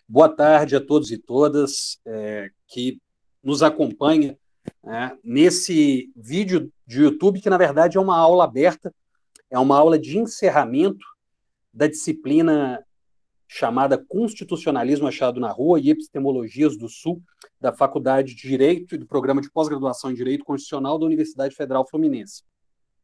Boa tarde a todos e todas que nos acompanham nesse vídeo de YouTube, que na verdade é uma aula aberta, é uma aula de encerramento da disciplina chamada Constitucionalismo Achado na Rua e Epistemologias do Sul, da Faculdade de Direito e do Programa de Pós-Graduação em Direito Constitucional da Universidade Federal Fluminense.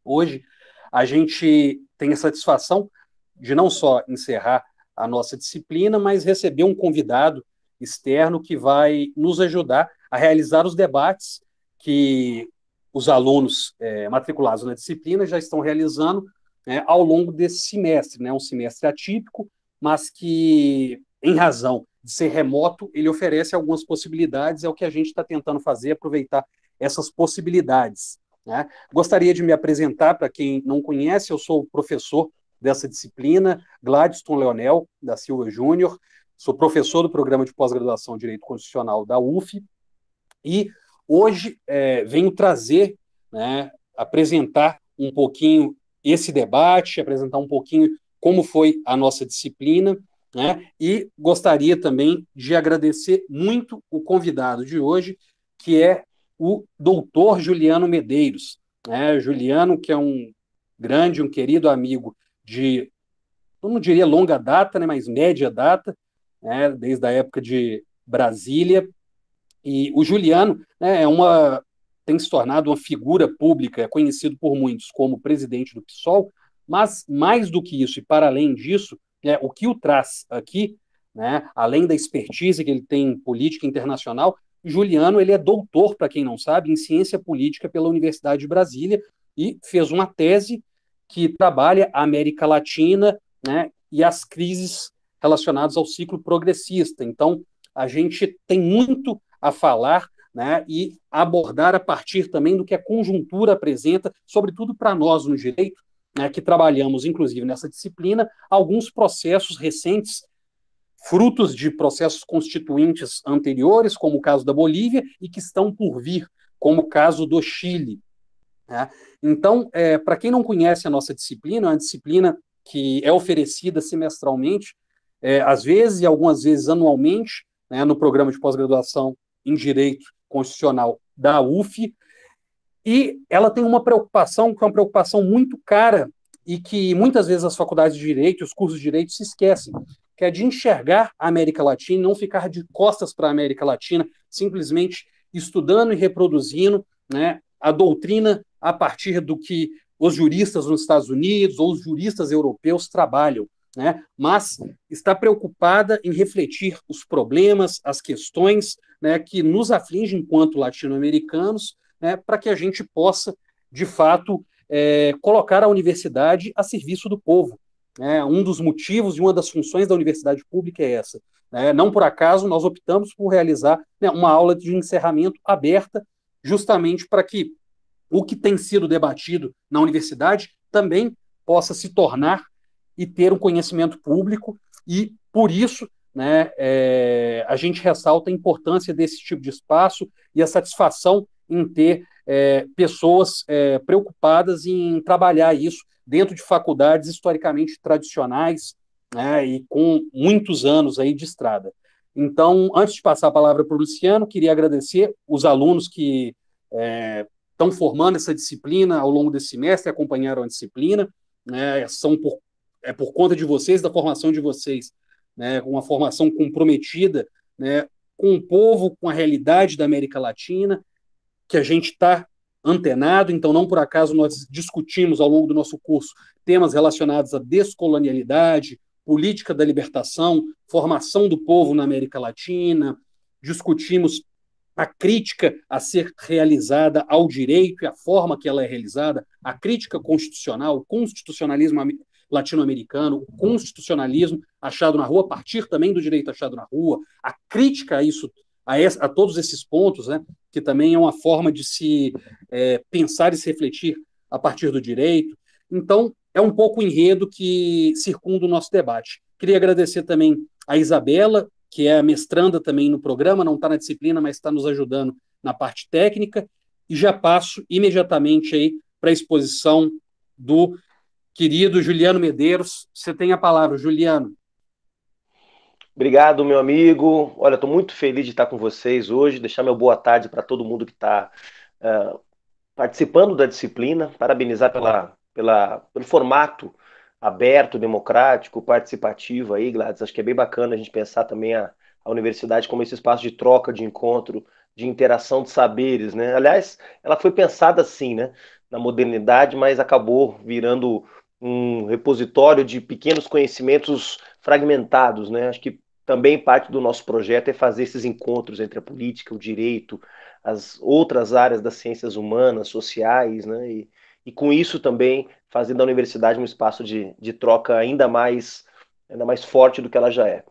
Hoje, a gente tem a satisfação de não só encerrar a nossa disciplina, mas receber um convidado externo que vai nos ajudar a realizar os debates que os alunos matriculados na disciplina já estão realizando ao longo desse semestre, um semestre atípico, mas que, em razão de ser remoto, ele oferece algumas possibilidades, é o que a gente está tentando fazer, aproveitar essas possibilidades. Gostaria de me apresentar, para quem não conhece, eu sou professor dessa disciplina, Gladstone Leonel da Silva Júnior, sou professor do Programa de Pós-Graduação em Direito Constitucional da UF, e hoje venho trazer, apresentar um pouquinho esse debate, apresentar um pouquinho como foi a nossa disciplina, e gostaria também de agradecer muito o convidado de hoje, que é o doutor Juliano Medeiros. Juliano, que é um grande, um querido amigo de, eu não diria longa data, mas média data, desde a época de Brasília. E o Juliano tem se tornado uma figura pública, é conhecido por muitos como presidente do PSOL, mas mais do que isso, e para além disso, o que o traz aqui, além da expertise que ele tem em política internacional, Juliano ele é doutor, para quem não sabe, em ciência política pela Universidade de Brasília e fez uma tese que trabalha a América Latina e as crises relacionadas ao ciclo progressista. Então, a gente tem muito a falar e abordar a partir também do que a conjuntura apresenta, sobretudo para nós no direito, que trabalhamos, inclusive, nessa disciplina, alguns processos recentes, frutos de processos constituintes anteriores, como o caso da Bolívia, e que estão por vir, como o caso do Chile. Então, para quem não conhece a nossa disciplina, é uma disciplina que é oferecida semestralmente, às vezes e algumas vezes anualmente, no programa de pós-graduação em Direito Constitucional da UF, e ela tem uma preocupação, que é uma preocupação muito cara, e que muitas vezes as faculdades de Direito e os cursos de Direito se esquecem, que é de enxergar a América Latina, não ficar de costas para a América Latina, simplesmente estudando e reproduzindo a doutrina a partir do que os juristas nos Estados Unidos ou os juristas europeus trabalham, mas está preocupada em refletir os problemas, as questões que nos afligem enquanto latino-americanos, para que a gente possa, de fato, colocar a universidade a serviço do povo. Um dos motivos e uma das funções da universidade pública é essa. Não por acaso nós optamos por realizar uma aula de encerramento aberta, justamente para que o que tem sido debatido na universidade também possa se tornar e ter um conhecimento público, e por isso a gente ressalta a importância desse tipo de espaço e a satisfação em ter pessoas preocupadas em trabalhar isso dentro de faculdades historicamente tradicionais e com muitos anos aí de estrada. Então, antes de passar a palavra para o Luciano, queria agradecer os alunos que estão formando essa disciplina ao longo desse semestre, acompanharam a disciplina, são por conta de vocês, da formação de vocês, uma formação comprometida com o povo, com a realidade da América Latina, que a gente está antenado. Então, não por acaso nós discutimos ao longo do nosso curso temas relacionados à descolonialidade, política da libertação, formação do povo na América Latina, discutimos a crítica a ser realizada ao direito e a forma que ela é realizada, a crítica constitucional, o constitucionalismo latino-americano, o constitucionalismo achado na rua, a partir também do direito achado na rua, a crítica a isso, a todos esses pontos, que também é uma forma de se pensar e se refletir a partir do direito. Então, é um pouco o enredo que circunda o nosso debate. Queria agradecer também a Isabela, que é a mestranda também no programa, não está na disciplina, mas está nos ajudando na parte técnica, e já passo imediatamente aí para a exposição do querido Juliano Medeiros. Você tem a palavra, Juliano. Obrigado, meu amigo. Olha, estou muito feliz de estar com vocês hoje. Deixar meu boa tarde para todo mundo que está participando da disciplina. Parabenizar pelo formato aberto, democrático, participativo aí, Gladys. Acho que é bem bacana a gente pensar também a universidade como esse espaço de troca, de encontro, de interação de saberes, né? Aliás, ela foi pensada assim, né? Na modernidade, mas acabou virando um repositório de pequenos conhecimentos fragmentados, né? Acho que também parte do nosso projeto é fazer esses encontros entre a política, o direito, as outras áreas das ciências humanas, sociais, né? E com isso também fazer da universidade um espaço de troca ainda mais forte do que ela já é.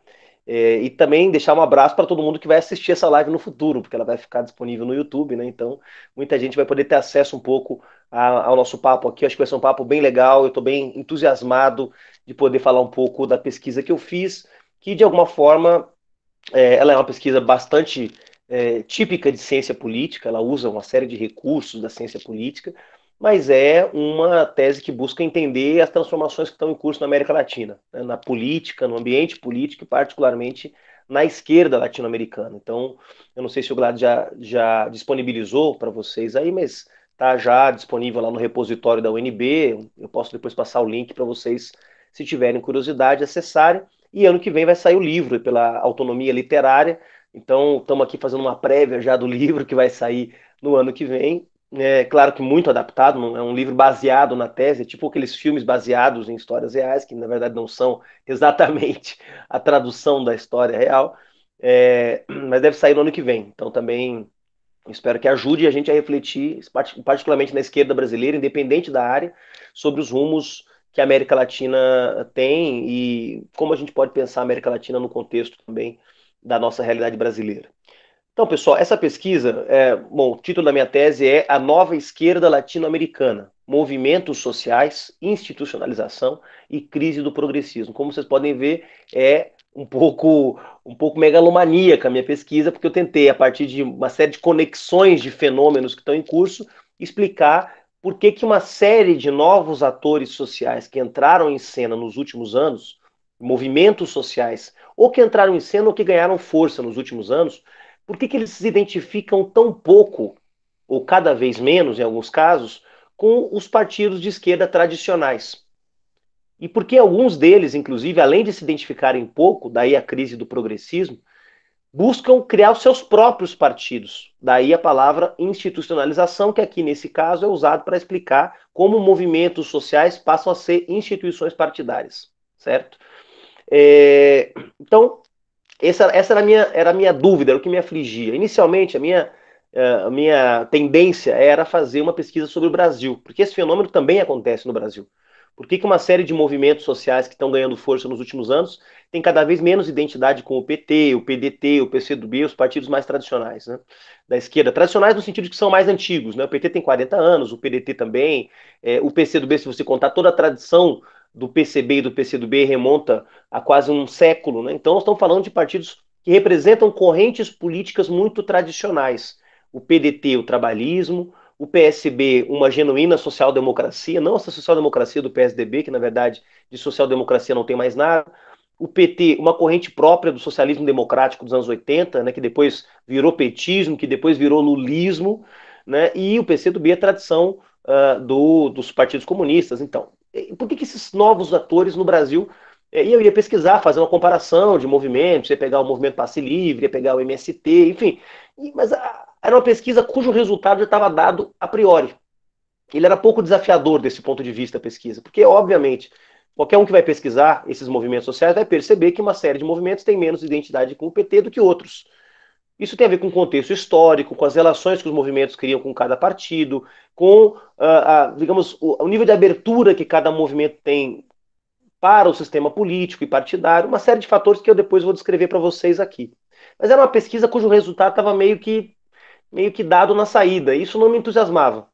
E também deixar um abraço para todo mundo que vai assistir essa live no futuro, porque ela vai ficar disponível no YouTube, né? Então, muita gente vai poder ter acesso um pouco ao nosso papo aqui. Acho que vai ser um papo bem legal. Eu estou bem entusiasmado de poder falar um pouco da pesquisa que eu fiz, que de alguma forma ela é uma pesquisa bastante típica de ciência política, ela usa uma série de recursos da ciência política, mas é uma tese que busca entender as transformações que estão em curso na América Latina, né, na política, no ambiente político e particularmente na esquerda latino-americana. Então, eu não sei se o Glad já disponibilizou para vocês aí, mas está já disponível lá no repositório da UNB, eu posso depois passar o link para vocês, se tiverem curiosidade, acessarem. E ano que vem vai sair o livro pela Autonomia Literária. Então, estamos aqui fazendo uma prévia já do livro que vai sair no ano que vem. É claro que muito adaptado, é um livro baseado na tese, tipo aqueles filmes baseados em histórias reais, que na verdade não são exatamente a tradução da história real, mas deve sair no ano que vem. Então, também espero que ajude a gente a refletir, particularmente na esquerda brasileira, independente da área, sobre os rumos que a América Latina tem e como a gente pode pensar a América Latina no contexto também da nossa realidade brasileira. Então, pessoal, essa pesquisa, bom, o título da minha tese é A Nova Esquerda Latino-Americana, Movimentos Sociais, Institucionalização e Crise do Progressismo. Como vocês podem ver, é um pouco megalomaníaca a minha pesquisa, porque eu tentei, a partir de uma série de conexões de fenômenos que estão em curso, explicar por que uma série de novos atores sociais que entraram em cena nos últimos anos, movimentos sociais, ou que entraram em cena ou que ganharam força nos últimos anos, por que eles se identificam tão pouco, ou cada vez menos em alguns casos, com os partidos de esquerda tradicionais. E por que alguns deles, inclusive, além de se identificarem pouco, daí a crise do progressismo, buscam criar os seus próprios partidos. Daí a palavra institucionalização, que aqui nesse caso é usado para explicar como movimentos sociais passam a ser instituições partidárias, certo? Então, essa era a minha dúvida, era o que me afligia. Inicialmente, a minha tendência era fazer uma pesquisa sobre o Brasil, porque esse fenômeno também acontece no Brasil. Por que uma série de movimentos sociais que estão ganhando força nos últimos anos tem cada vez menos identidade com o PT, o PDT, o PCdoB, os partidos mais tradicionais, né, da esquerda? Tradicionais no sentido de que são mais antigos, né? O PT tem 40 anos, o PDT também, o PCdoB, se você contar toda a tradição do PCB e do PCdoB remonta a quase um século, né? Então nós estamos falando de partidos que representam correntes políticas muito tradicionais. O PDT, o trabalhismo, o PSB, uma genuína social-democracia, não essa social-democracia do PSDB, que na verdade de social-democracia não tem mais nada. O PT, uma corrente própria do socialismo democrático dos anos 80, né, que depois virou petismo, que depois virou lulismo, né, e o PCdoB, a tradição dos partidos comunistas. Então, por que esses novos atores no Brasil? E eu ia pesquisar, fazer uma comparação de movimentos, ia pegar o movimento Passe Livre, ia pegar o MST, enfim. Mas era uma pesquisa cujo resultado já estava dado a priori. Ele era pouco desafiador desse ponto de vista, a pesquisa, porque, obviamente, qualquer um que vai pesquisar esses movimentos sociais vai perceber que uma série de movimentos tem menos identidade com o PT do que outros. Isso tem a ver com o contexto histórico, com as relações que os movimentos criam com cada partido, com, digamos, o nível de abertura que cada movimento tem para o sistema político e partidário, uma série de fatores que eu depois vou descrever para vocês aqui. Mas era uma pesquisa cujo resultado estava meio que dado na saída, e isso não me entusiasmava.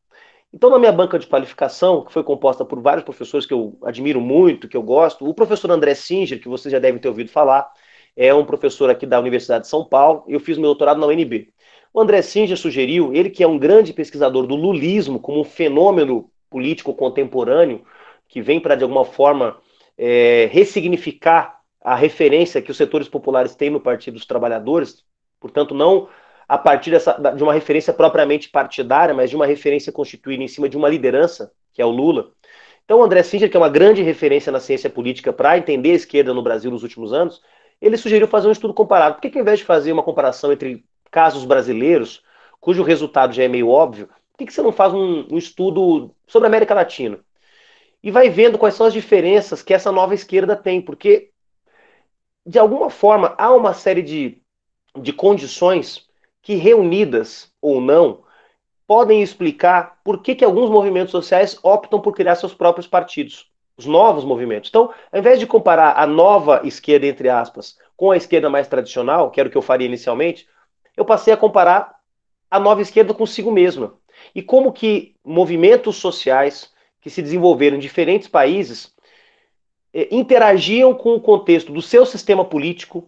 Então, na minha banca de qualificação, que foi composta por vários professores que eu admiro muito, que eu gosto, o professor André Singer, que vocês já devem ter ouvido falar, é um professor aqui da Universidade de São Paulo, eu fiz meu doutorado na UNB. O André Singer sugeriu, ele que é um grande pesquisador do lulismo como um fenômeno político contemporâneo, que vem para, de alguma forma, ressignificar a referência que os setores populares têm no Partido dos Trabalhadores, portanto, não a partir de uma referência propriamente partidária, mas de uma referência constituída em cima de uma liderança, que é o Lula. Então, o André Singer, que é uma grande referência na ciência política para entender a esquerda no Brasil nos últimos anos, ele sugeriu fazer um estudo comparado. Por que, ao invés de fazer uma comparação entre casos brasileiros, cujo resultado já é meio óbvio, por que você não faz um estudo sobre a América Latina? E vai vendo quais são as diferenças que essa nova esquerda tem, porque, de alguma forma, há uma série de condições que, reunidas ou não, podem explicar por que alguns movimentos sociais optam por criar seus próprios partidos, os novos movimentos. Então, ao invés de comparar a nova esquerda, entre aspas, com a esquerda mais tradicional, que era o que eu faria inicialmente, eu passei a comparar a nova esquerda consigo mesma. E como que movimentos sociais que se desenvolveram em diferentes países interagiam com o contexto do seu sistema político,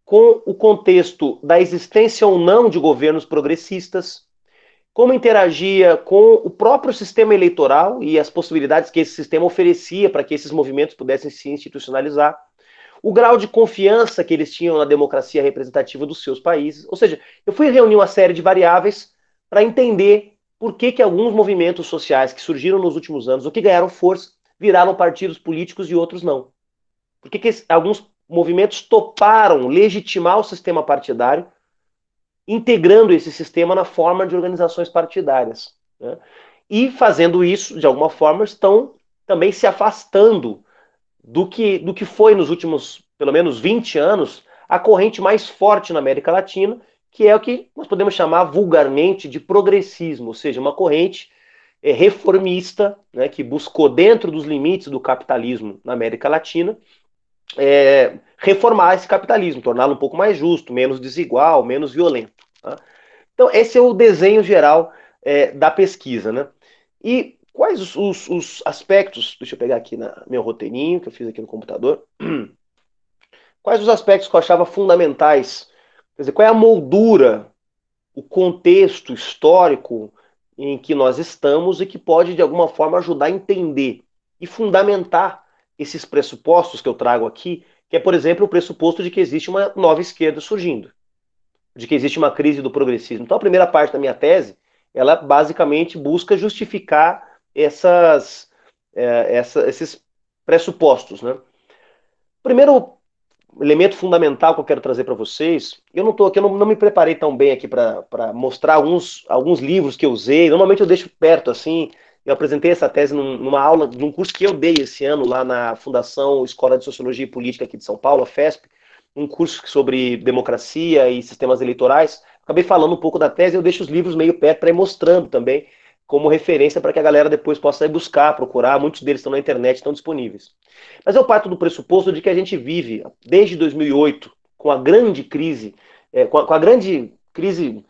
com o contexto da existência ou não de governos progressistas, como interagia com o próprio sistema eleitoral e as possibilidades que esse sistema oferecia para que esses movimentos pudessem se institucionalizar, o grau de confiança que eles tinham na democracia representativa dos seus países. Ou seja, eu fui reunir uma série de variáveis para entender por que alguns movimentos sociais que surgiram nos últimos anos, ou que ganharam força, viraram partidos políticos e outros não. Por que alguns movimentos toparam legitimar o sistema partidário, integrando esse sistema na forma de organizações partidárias, né? E fazendo isso, de alguma forma, estão também se afastando do que foi nos últimos, pelo menos 20 anos, a corrente mais forte na América Latina, que é o que nós podemos chamar vulgarmente de progressismo, ou seja, uma corrente reformista, né, que buscou, dentro dos limites do capitalismo na América Latina, reformar esse capitalismo, torná-lo um pouco mais justo, menos desigual, menos violento. Tá? Então, esse é o desenho geral da pesquisa, né? E quais os aspectos, deixa eu pegar aqui meu roteirinho, que eu fiz aqui no computador, quais os aspectos que eu achava fundamentais, quer dizer, qual é a moldura, o contexto histórico em que nós estamos e que pode, de alguma forma, ajudar a entender e fundamentar esses pressupostos que eu trago aqui, que é, por exemplo, o pressuposto de que existe uma nova esquerda surgindo, de que existe uma crise do progressismo. Então, a primeira parte da minha tese, ela basicamente busca justificar esses pressupostos, né? Primeiro elemento fundamental que eu quero trazer para vocês, eu não me preparei tão bem aqui para mostrar alguns livros que eu usei. Normalmente eu deixo perto, assim. Eu apresentei essa tese numa aula, num curso que eu dei esse ano lá na Fundação Escola de Sociologia e Política aqui de São Paulo, a FESP, um curso sobre democracia e sistemas eleitorais. Acabei falando um pouco da tese, eu deixo os livros meio perto para ir mostrando também como referência para que a galera depois possa ir buscar, procurar. Muitos deles estão na internet, estão disponíveis. Mas eu parto do pressuposto de que a gente vive, desde 2008, com a grande crise, com a grande crise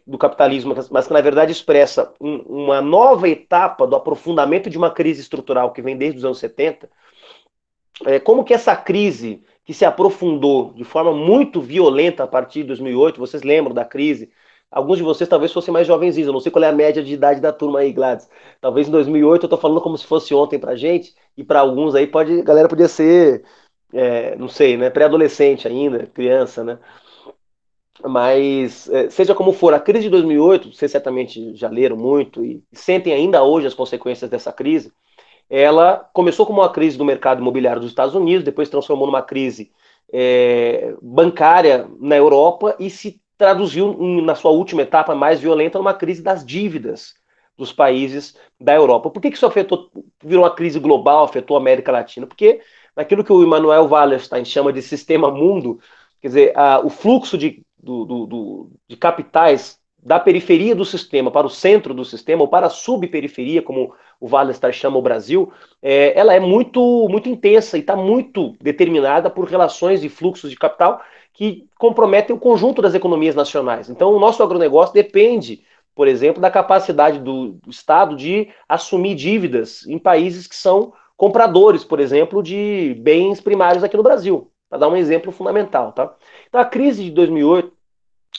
do capitalismo, mas que na verdade expressa uma nova etapa do aprofundamento de uma crise estrutural que vem desde os anos 70, como que essa crise que se aprofundou de forma muito violenta a partir de 2008, vocês lembram da crise? Alguns de vocês talvez fossem mais jovenzinhos, eu não sei qual é a média de idade da turma aí, Gladys. Talvez em 2008 eu tô falando como se fosse ontem pra gente, e para alguns aí a galera podia ser, não sei, né, pré-adolescente ainda, criança, né? Mas, seja como for, a crise de 2008, vocês certamente já leram muito e sentem ainda hoje as consequências dessa crise. Ela começou como uma crise do mercado imobiliário dos Estados Unidos, depois se transformou numa crise bancária na Europa e se traduziu, na sua última etapa mais violenta, numa crise das dívidas dos países da Europa. Por que isso virou uma crise global, afetou a América Latina? Porque naquilo que o Immanuel Wallerstein chama de sistema mundo, quer dizer, o fluxo de capitais da periferia do sistema para o centro do sistema, ou para a subperiferia, como o Wallerstein chama o Brasil, ela é muito, muito intensa e está muito determinada por relações e fluxos de capital que comprometem o conjunto das economias nacionais. Então, o nosso agronegócio depende, por exemplo, da capacidade do Estado de assumir dívidas em países que são compradores, por exemplo, de bens primários aqui no Brasil, para dar um exemplo fundamental. Tá? Então, a crise de 2008,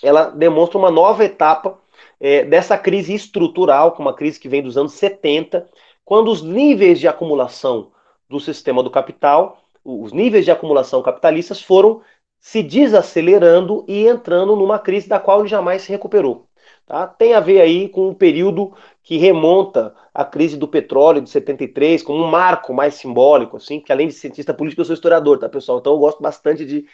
ela demonstra uma nova etapa dessa crise estrutural, uma crise que vem dos anos 70, quando os níveis de acumulação do sistema do capital, os níveis de acumulação capitalistas foram se desacelerando e entrando numa crise da qual ele jamais se recuperou. Tá? Tem a ver aí com um período que remonta à crise do petróleo de 73, como um marco mais simbólico, assim, que além de cientista político, eu sou historiador, tá, pessoal? Então eu gosto bastante de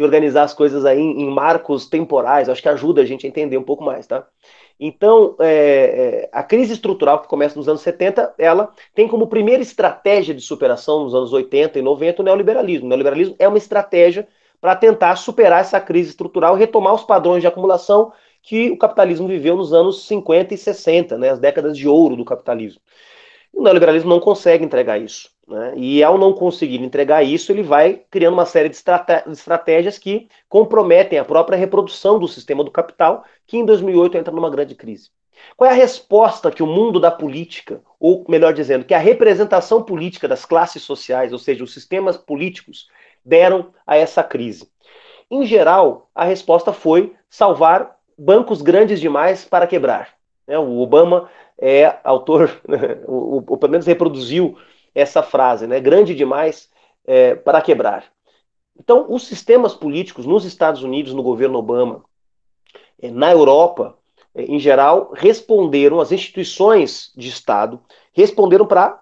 organizar as coisas aí em marcos temporais, acho que ajuda a gente a entender um pouco mais, tá? Então, a crise estrutural que começa nos anos 70, ela tem como primeira estratégia de superação nos anos 80 e 90 o neoliberalismo. O neoliberalismo é uma estratégia para tentar superar essa crise estrutural e retomar os padrões de acumulação que o capitalismo viveu nos anos 50 e 60, né, as décadas de ouro do capitalismo. O neoliberalismo não consegue entregar isso. Né? E ao não conseguir entregar isso, ele vai criando uma série de estratégias que comprometem a própria reprodução do sistema do capital, que em 2008 entra numa grande crise. Qual é a resposta que o mundo da política, ou melhor dizendo, que a representação política das classes sociais, ou seja, os sistemas políticos, deram a essa crise? Em geral, a resposta foi salvar bancos grandes demais para quebrar. O Obama é autor, ou pelo menos reproduziu essa frase, né? Grande demais para quebrar. Então, os sistemas políticos nos Estados Unidos, no governo Obama, na Europa, em geral, responderam, as instituições de Estado responderam para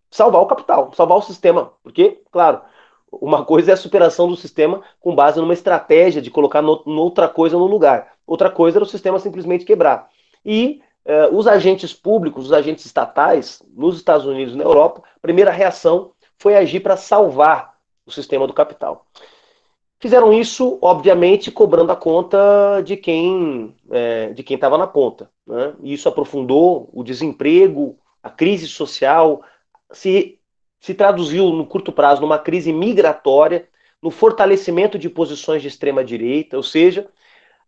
salvar o capital, salvar o sistema. Porque, claro, uma coisa é a superação do sistema com base numa estratégia de colocar outra coisa no lugar. Outra coisa era o sistema simplesmente quebrar. E os agentes públicos, os agentes estatais, nos Estados Unidos e na Europa, a primeira reação foi agir para salvar o sistema do capital. Fizeram isso, obviamente, cobrando a conta de quem estava na ponta. Né? E isso aprofundou o desemprego, a crise social, se traduziu no curto prazo numa crise migratória, no fortalecimento de posições de extrema-direita, ou seja,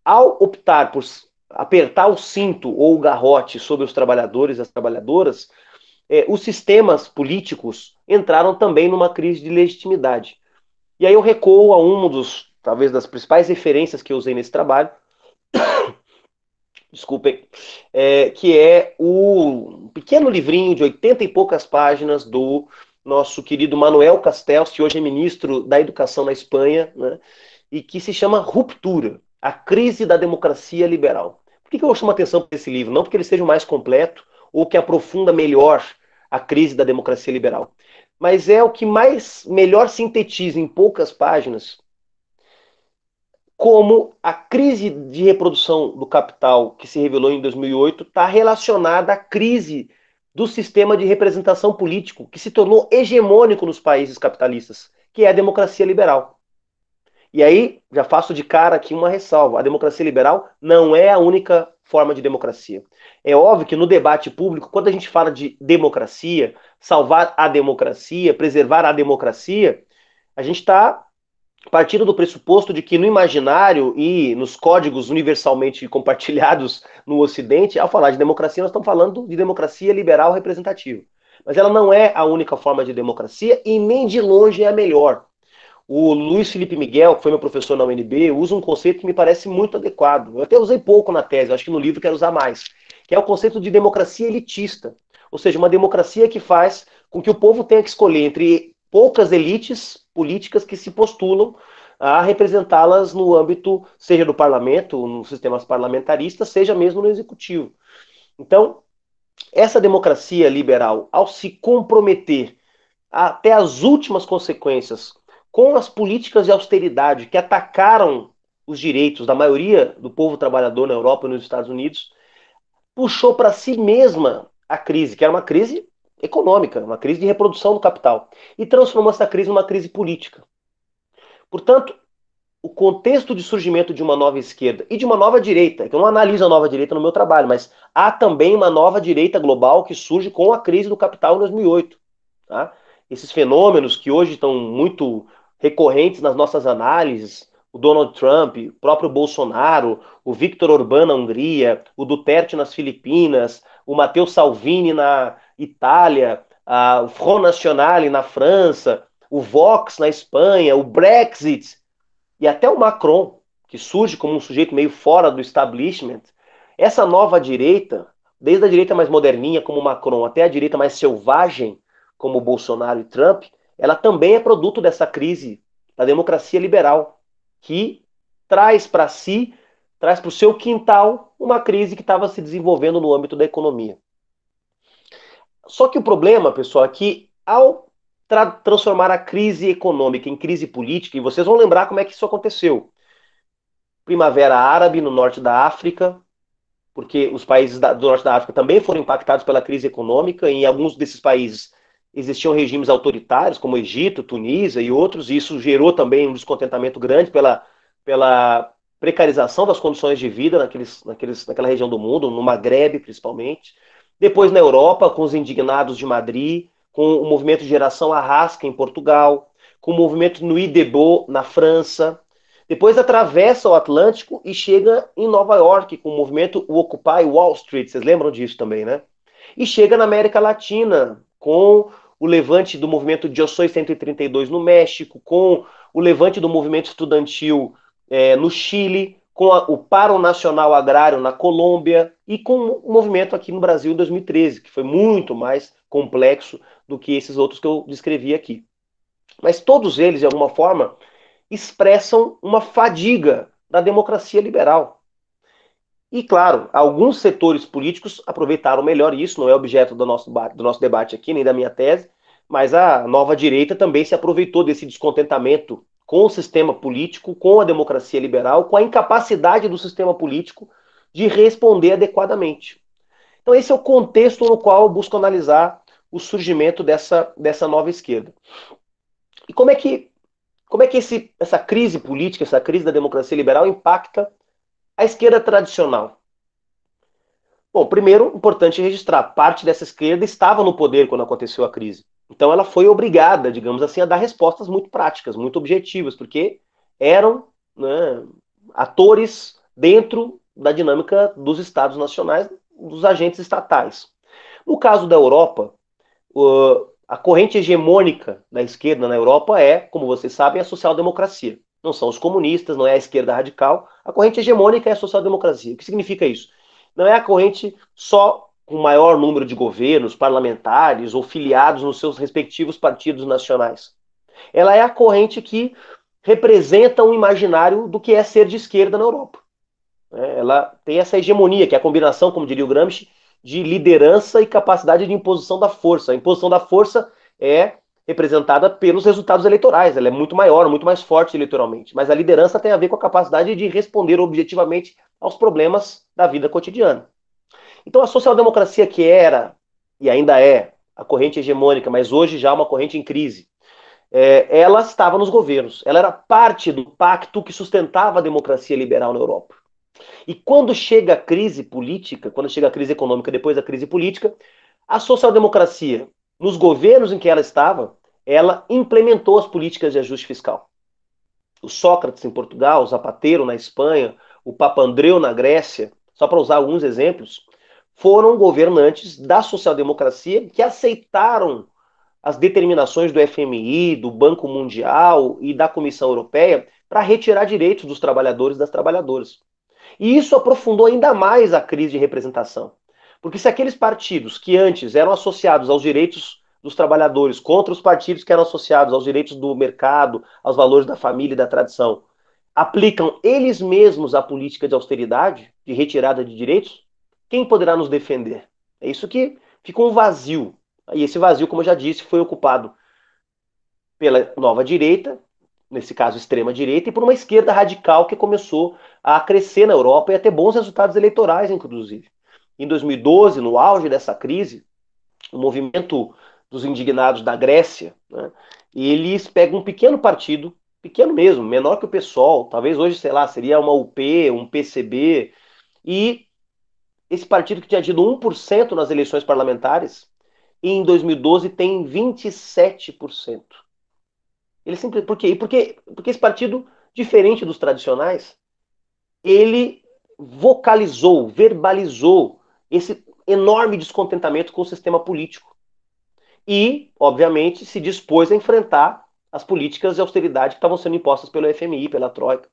ao optar por apertar o cinto ou o garrote sobre os trabalhadores e as trabalhadoras, os sistemas políticos entraram também numa crise de legitimidade. E aí eu recuo a talvez das principais referências que eu usei nesse trabalho, desculpem, que é o pequeno livrinho de 80 e poucas páginas do nosso querido Manuel Castells, que hoje é ministro da Educação na Espanha, né, e que se chama Ruptura, a crise da democracia liberal. Por que eu chamo a atenção para esse livro? Não porque ele seja o mais completo ou que aprofunda melhor a crise da democracia liberal, mas é o que melhor sintetiza em poucas páginas como a crise de reprodução do capital que se revelou em 2008 está relacionada à crise do sistema de representação político que se tornou hegemônico nos países capitalistas, que é a democracia liberal. E aí, já faço de cara aqui uma ressalva. A democracia liberal não é a única forma de democracia. É óbvio que no debate público, quando a gente fala de democracia, salvar a democracia, preservar a democracia, a gente está partindo do pressuposto de que no imaginário e nos códigos universalmente compartilhados no Ocidente, ao falar de democracia, nós estamos falando de democracia liberal representativa. Mas ela não é a única forma de democracia e nem de longe é a melhor. O Luiz Felipe Miguel, que foi meu professor na UNB, usa um conceito que me parece muito adequado. Eu até usei pouco na tese, acho que no livro quero usar mais, que é o conceito de democracia elitista. Ou seja, uma democracia que faz com que o povo tenha que escolher entre poucas elites políticas que se postulam a representá-las no âmbito, seja do parlamento, nos sistemas parlamentaristas, seja mesmo no executivo. Então, essa democracia liberal, ao se comprometer até as últimas consequências com as políticas de austeridade que atacaram os direitos da maioria do povo trabalhador na Europa e nos Estados Unidos, puxou para si mesma a crise, que era uma crise econômica, uma crise de reprodução do capital, e transformou essa crise numa crise política. Portanto, o contexto de surgimento de uma nova esquerda e de uma nova direita, que eu não analiso a nova direita no meu trabalho, mas há também uma nova direita global que surge com a crise do capital em 2008. Tá? Esses fenômenos que hoje estão muito recorrentes nas nossas análises, o Donald Trump, o próprio Bolsonaro, o Viktor Orbán na Hungria, o Duterte nas Filipinas, o Matteo Salvini na Itália, o Front National na França, o Vox na Espanha, o Brexit e até o Macron, que surge como um sujeito meio fora do establishment. Essa nova direita desde a direita mais moderninha, como Macron, até a direita mais selvagem, como Bolsonaro e Trump, ela também é produto dessa crise da democracia liberal, que traz para si, traz para o seu quintal, uma crise que estava se desenvolvendo no âmbito da economia. Só que o problema, pessoal, é que ao transformar a crise econômica em crise política, e vocês vão lembrar como é que isso aconteceu. Primavera Árabe no norte da África, porque os países do norte da África também foram impactados pela crise econômica, e em alguns desses países existiam regimes autoritários, como Egito, Tunísia e outros, e isso gerou também um descontentamento grande pela precarização das condições de vida naquela região do mundo, no Maghreb principalmente. Depois na Europa, com os indignados de Madrid, com o movimento Geração Arrasca em Portugal, com o movimento Nuit Debout na França. Depois atravessa o Atlântico e chega em Nova York com o movimento Occupy Wall Street. Vocês lembram disso também, né? E chega na América Latina com o levante do movimento Eu Soy 132 no México, com o levante do movimento estudantil no Chile, com o Paro Nacional Agrário na Colômbia e com o movimento aqui no Brasil em 2013, que foi muito mais complexo do que esses outros que eu descrevi aqui. Mas todos eles, de alguma forma, expressam uma fadiga da democracia liberal. E, claro, alguns setores políticos aproveitaram melhor isso, não é objeto do nosso debate aqui, nem da minha tese, mas a nova direita também se aproveitou desse descontentamento com o sistema político, com a democracia liberal, com a incapacidade do sistema político de responder adequadamente. Então esse é o contexto no qual eu busco analisar o surgimento dessa nova esquerda. E como é que essa crise política, essa crise da democracia liberal impacta a esquerda tradicional? Bom, primeiro, importante registrar, parte dessa esquerda estava no poder quando aconteceu a crise. Então ela foi obrigada, digamos assim, a dar respostas muito práticas, muito objetivas, porque eram, né, atores dentro da dinâmica dos estados nacionais, dos agentes estatais. No caso da Europa, a corrente hegemônica da esquerda na Europa é, como vocês sabem, a social-democracia. Não são os comunistas, não é a esquerda radical. A corrente hegemônica é a social-democracia. O que significa isso? Não é a corrente só com maior número de governos, parlamentares ou filiados nos seus respectivos partidos nacionais. Ela é a corrente que representa um imaginário do que é ser de esquerda na Europa. Ela tem essa hegemonia, que é a combinação, como diria o Gramsci, de liderança e capacidade de imposição da força. A imposição da força é representada pelos resultados eleitorais. Ela é muito maior, muito mais forte eleitoralmente. Mas a liderança tem a ver com a capacidade de responder objetivamente aos problemas da vida cotidiana. Então a social-democracia, que era e ainda é a corrente hegemônica, mas hoje já é uma corrente em crise, ela estava nos governos. Ela era parte do pacto que sustentava a democracia liberal na Europa. E quando chega a crise política, quando chega a crise econômica depois da crise política, a social-democracia, nos governos em que ela estava, ela implementou as políticas de ajuste fiscal. O Sócrates em Portugal, o Zapatero na Espanha, o Papandreou na Grécia, só para usar alguns exemplos, foram governantes da social-democracia que aceitaram as determinações do FMI, do Banco Mundial e da Comissão Europeia para retirar direitos dos trabalhadores e das trabalhadoras. E isso aprofundou ainda mais a crise de representação. Porque se aqueles partidos que antes eram associados aos direitos dos trabalhadores contra os partidos que eram associados aos direitos do mercado, aos valores da família e da tradição, aplicam eles mesmos a política de austeridade, de retirada de direitos, quem poderá nos defender? É isso que ficou um vazio. E esse vazio, como eu já disse, foi ocupado pela nova direita, nesse caso extrema direita, e por uma esquerda radical que começou a crescer na Europa e a ter bons resultados eleitorais, inclusive. Em 2012, no auge dessa crise, o movimento dos indignados da Grécia, né, eles pegam um pequeno partido, pequeno mesmo, menor que o PSOL, talvez hoje, sei lá, seria uma UP, um PCB, e esse partido que tinha tido 1% nas eleições parlamentares, em 2012 tem 27%. Ele sempre, por quê? Porque esse partido, diferente dos tradicionais, ele vocalizou, verbalizou esse enorme descontentamento com o sistema político. E, obviamente, se dispôs a enfrentar as políticas de austeridade que estavam sendo impostas pelo FMI, pela Troika.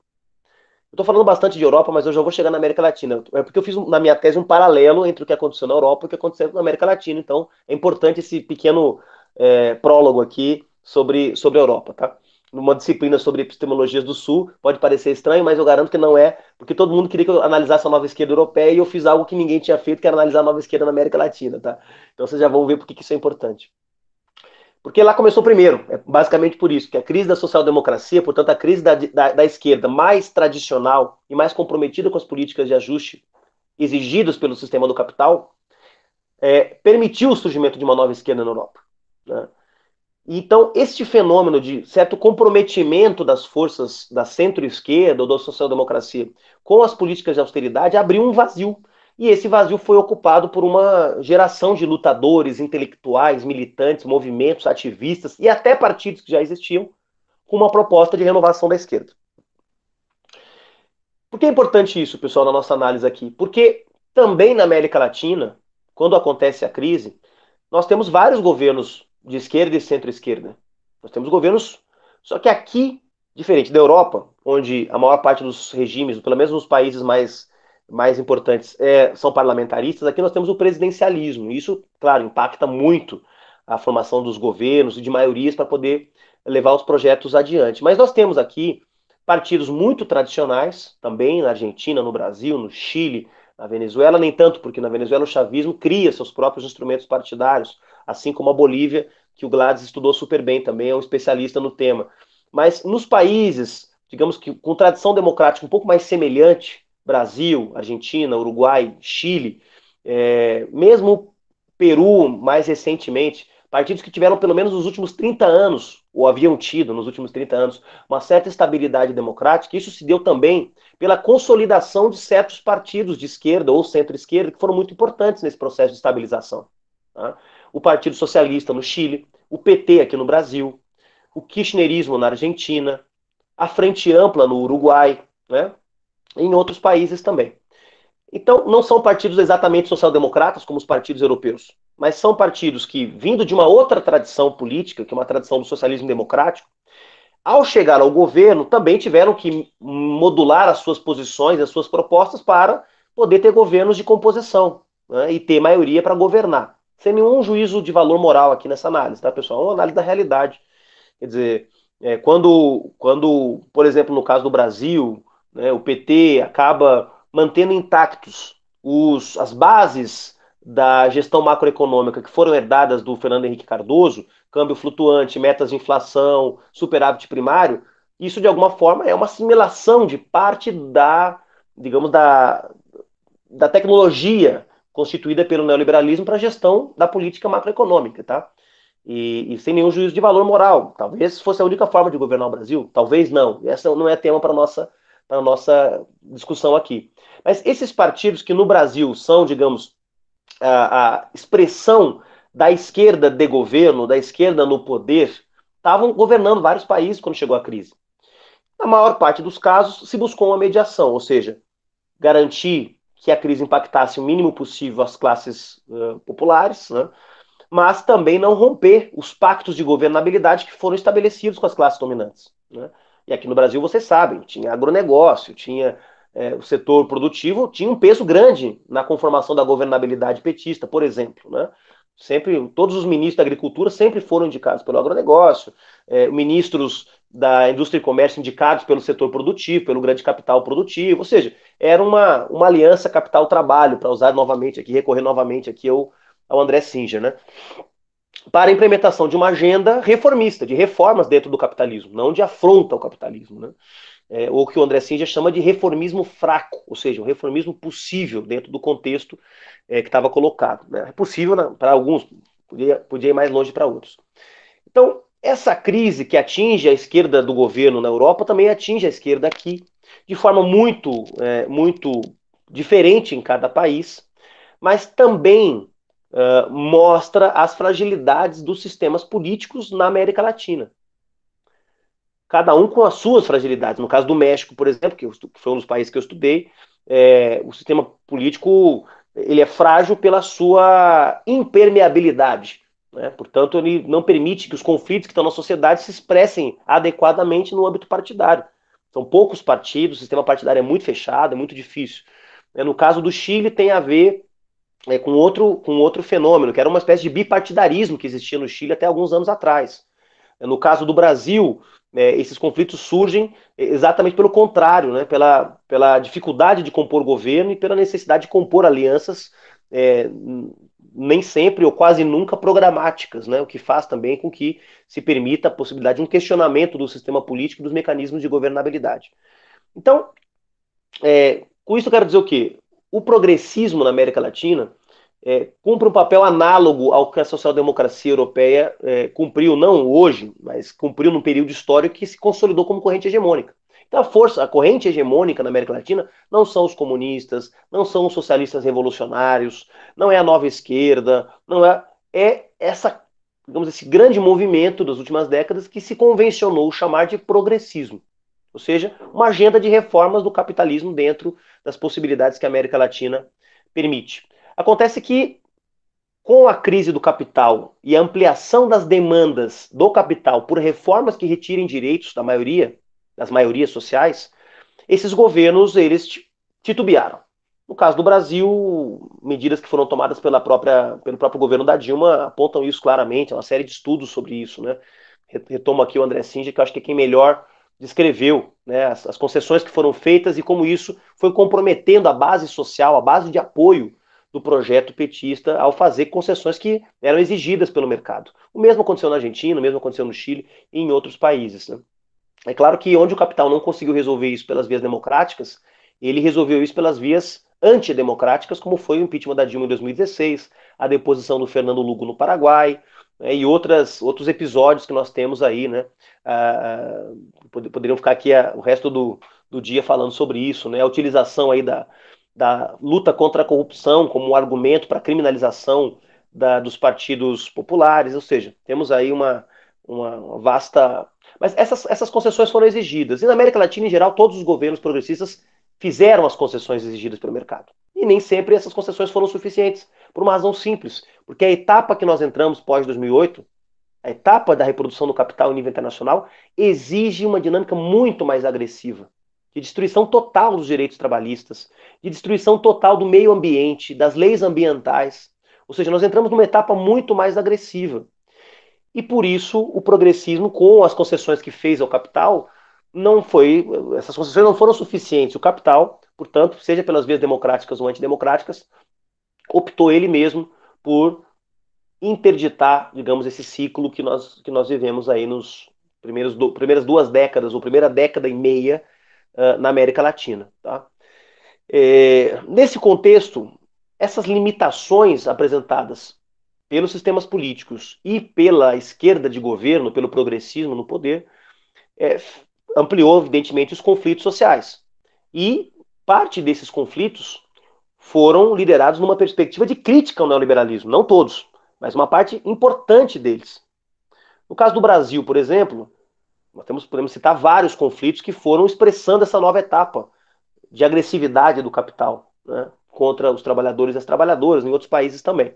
Eu estou falando bastante de Europa, mas eu já vou chegar na América Latina. É porque eu fiz na minha tese um paralelo entre o que aconteceu na Europa e o que aconteceu na América Latina. Então, é importante esse pequeno prólogo aqui sobre a Europa, tá? Numa disciplina sobre epistemologias do Sul, pode parecer estranho, mas eu garanto que não é, porque todo mundo queria que eu analisasse a nova esquerda europeia e eu fiz algo que ninguém tinha feito, que era analisar a nova esquerda na América Latina, tá? Então vocês já vão ver por que isso é importante. Porque lá começou primeiro, é basicamente por isso, que a crise da social-democracia, portanto a crise da esquerda mais tradicional e mais comprometida com as políticas de ajuste exigidas pelo sistema do capital, permitiu o surgimento de uma nova esquerda na Europa. Né? Então, este fenômeno de certo comprometimento das forças da centro-esquerda ou da social-democracia com as políticas de austeridade abriu um vazio. E esse vazio foi ocupado por uma geração de lutadores, intelectuais, militantes, movimentos, ativistas e até partidos que já existiam, com uma proposta de renovação da esquerda. Por que é importante isso, pessoal, na nossa análise aqui? Porque também na América Latina, quando acontece a crise, nós temos vários governos de esquerda e centro-esquerda. Nós temos governos, só que aqui, diferente da Europa, onde a maior parte dos regimes, pelo menos nos países mais importantes, são parlamentaristas, aqui nós temos o presidencialismo. Isso, claro, impacta muito a formação dos governos e de maiorias para poder levar os projetos adiante. Mas nós temos aqui partidos muito tradicionais, também na Argentina, no Brasil, no Chile, na Venezuela, nem tanto, porque na Venezuela o chavismo cria seus próprios instrumentos partidários, assim como a Bolívia, que o Gladys estudou super bem também, é um especialista no tema. Mas nos países, digamos que com tradição democrática um pouco mais semelhante, Brasil, Argentina, Uruguai, Chile, mesmo Peru, mais recentemente, partidos que tiveram pelo menos nos últimos 30 anos, ou haviam tido nos últimos 30 anos, uma certa estabilidade democrática, isso se deu também pela consolidação de certos partidos de esquerda ou centro-esquerda que foram muito importantes nesse processo de estabilização. Tá? O Partido Socialista no Chile, o PT aqui no Brasil, o kirchnerismo na Argentina, a Frente Ampla no Uruguai, né? E em outros países também. Então, não são partidos exatamente social-democratas como os partidos europeus, mas são partidos que, vindo de uma outra tradição política, que é uma tradição do socialismo democrático, ao chegar ao governo, também tiveram que modular as suas posições, as suas propostas para poder ter governos de composição, né, e ter maioria para governar. Sem nenhum juízo de valor moral aqui nessa análise, tá, pessoal? É uma análise da realidade. Quer dizer, quando, por exemplo, no caso do Brasil, né, o PT acaba mantendo intactos as bases da gestão macroeconômica que foram herdadas do Fernando Henrique Cardoso, câmbio flutuante, metas de inflação, superávit primário, isso de alguma forma é uma assimilação de parte digamos, da tecnologia constituída pelo neoliberalismo para a gestão da política macroeconômica, tá? E sem nenhum juízo de valor moral. Talvez fosse a única forma de governar o Brasil, talvez não. Essa não é tema para a nossa discussão aqui. Mas esses partidos que no Brasil são, digamos, a expressão da esquerda de governo, da esquerda no poder, estavam governando vários países quando chegou a crise. Na maior parte dos casos, se buscou uma mediação, ou seja, garantir que a crise impactasse o mínimo possível as classes populares, né? Mas também não romper os pactos de governabilidade que foram estabelecidos com as classes dominantes. Né? E aqui no Brasil, vocês sabem, tinha agronegócio, tinha o setor produtivo, tinha um peso grande na conformação da governabilidade petista, por exemplo. Né? Sempre, todos os ministros da agricultura sempre foram indicados pelo agronegócio, ministros da indústria e comércio indicados pelo setor produtivo, pelo grande capital produtivo, ou seja, era uma aliança capital-trabalho, para usar novamente aqui, recorrer novamente aqui ao André Singer, né? Para a implementação de uma agenda reformista, de reformas dentro do capitalismo, não de afronta ao capitalismo, né? Ou o que o André Singer chama de reformismo fraco, ou seja, um reformismo possível dentro do contexto que estava colocado. Né? É possível, né, para alguns, podia ir mais longe para outros. Então, essa crise que atinge a esquerda do governo na Europa também atinge a esquerda aqui, de forma muito diferente em cada país, mas também mostra as fragilidades dos sistemas políticos na América Latina. Cada um com as suas fragilidades. No caso do México, por exemplo, que foi um dos países que eu estudei, o sistema político ele é frágil pela sua impermeabilidade. Né? Portanto, ele não permite que os conflitos que estão na sociedade se expressem adequadamente no âmbito partidário. São poucos partidos, o sistema partidário é muito fechado, é muito difícil. No caso do Chile, tem a ver com outro fenômeno, que era uma espécie de bipartidarismo que existia no Chile até alguns anos atrás. No caso do Brasil, esses conflitos surgem exatamente pelo contrário, né, pela dificuldade de compor governo e pela necessidade de compor alianças, nem sempre ou quase nunca programáticas, né, o que faz também com que se permita a possibilidade de um questionamento do sistema político e dos mecanismos de governabilidade. Então, com isso eu quero dizer o quê? O progressismo na América Latina cumpre um papel análogo ao que a social-democracia europeia cumpriu, não hoje, mas cumpriu num período histórico que se consolidou como corrente hegemônica. Então a corrente hegemônica na América Latina não são os comunistas, não são os socialistas revolucionários, não é a nova esquerda, não é esse grande movimento das últimas décadas que se convencionou chamar de progressismo. Ou seja, uma agenda de reformas do capitalismo dentro das possibilidades que a América Latina permite. Acontece que, com a crise do capital e a ampliação das demandas do capital por reformas que retirem direitos das maiorias sociais, esses governos, eles titubearam. No caso do Brasil, medidas que foram tomadas pelo próprio governo da Dilma apontam isso claramente, há uma série de estudos sobre isso, né? Retomo aqui o André Singer, que eu acho que é quem melhor descreveu, né, as concessões que foram feitas e como isso foi comprometendo a base social, a base de apoio do projeto petista ao fazer concessões que eram exigidas pelo mercado. O mesmo aconteceu na Argentina, o mesmo aconteceu no Chile e em outros países, né? É claro que onde o capital não conseguiu resolver isso pelas vias democráticas, ele resolveu isso pelas vias antidemocráticas, como foi o impeachment da Dilma em 2016, a deposição do Fernando Lugo no Paraguai, né, e outros episódios que nós temos aí, né? Poderiam ficar aqui o resto do dia falando sobre isso, né? A utilização aí da luta contra a corrupção como argumento para a criminalização dos partidos populares, ou seja, temos aí uma vasta... Mas essas concessões foram exigidas. E na América Latina, em geral, todos os governos progressistas fizeram as concessões exigidas pelo mercado. E nem sempre essas concessões foram suficientes, por uma razão simples. Porque a etapa que nós entramos pós-2008, a etapa da reprodução do capital em nível internacional, exige uma dinâmica muito mais agressiva, de destruição total dos direitos trabalhistas, de destruição total do meio ambiente, das leis ambientais. Ou seja, nós entramos numa etapa muito mais agressiva. E por isso o progressismo, com as concessões que fez ao capital, essas concessões não foram suficientes. O capital, portanto, seja pelas vias democráticas ou antidemocráticas, optou ele mesmo por interditar, digamos, esse ciclo que nós vivemos aí nos primeiras 2 décadas, ou primeira década e meia na América Latina. Tá? Nesse contexto, essas limitações apresentadas pelos sistemas políticos e pela esquerda de governo, pelo progressismo no poder, ampliou, evidentemente, os conflitos sociais. E parte desses conflitos foram liderados numa perspectiva de crítica ao neoliberalismo. Não todos, mas uma parte importante deles. No caso do Brasil, por exemplo, podemos citar vários conflitos que foram expressando essa nova etapa de agressividade do capital, né, contra os trabalhadores e as trabalhadoras, em outros países também.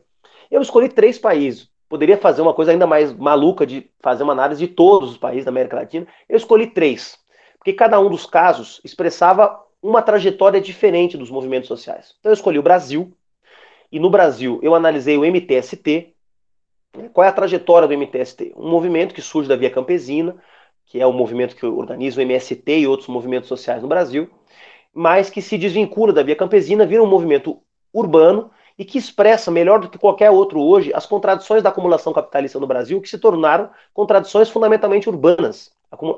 Eu escolhi 3 países. Poderia fazer uma coisa ainda mais maluca de fazer uma análise de todos os países da América Latina. Eu escolhi 3, porque cada um dos casos expressava uma trajetória diferente dos movimentos sociais. Então eu escolhi o Brasil, e no Brasil eu analisei o MTST. Qual é a trajetória do MTST? Um movimento que surge da Via Campesina, que é o movimento que organiza o MST e outros movimentos sociais no Brasil, mas que se desvincula da Via Campesina, vira um movimento urbano e que expressa, melhor do que qualquer outro hoje, as contradições da acumulação capitalista no Brasil, que se tornaram contradições fundamentalmente urbanas. O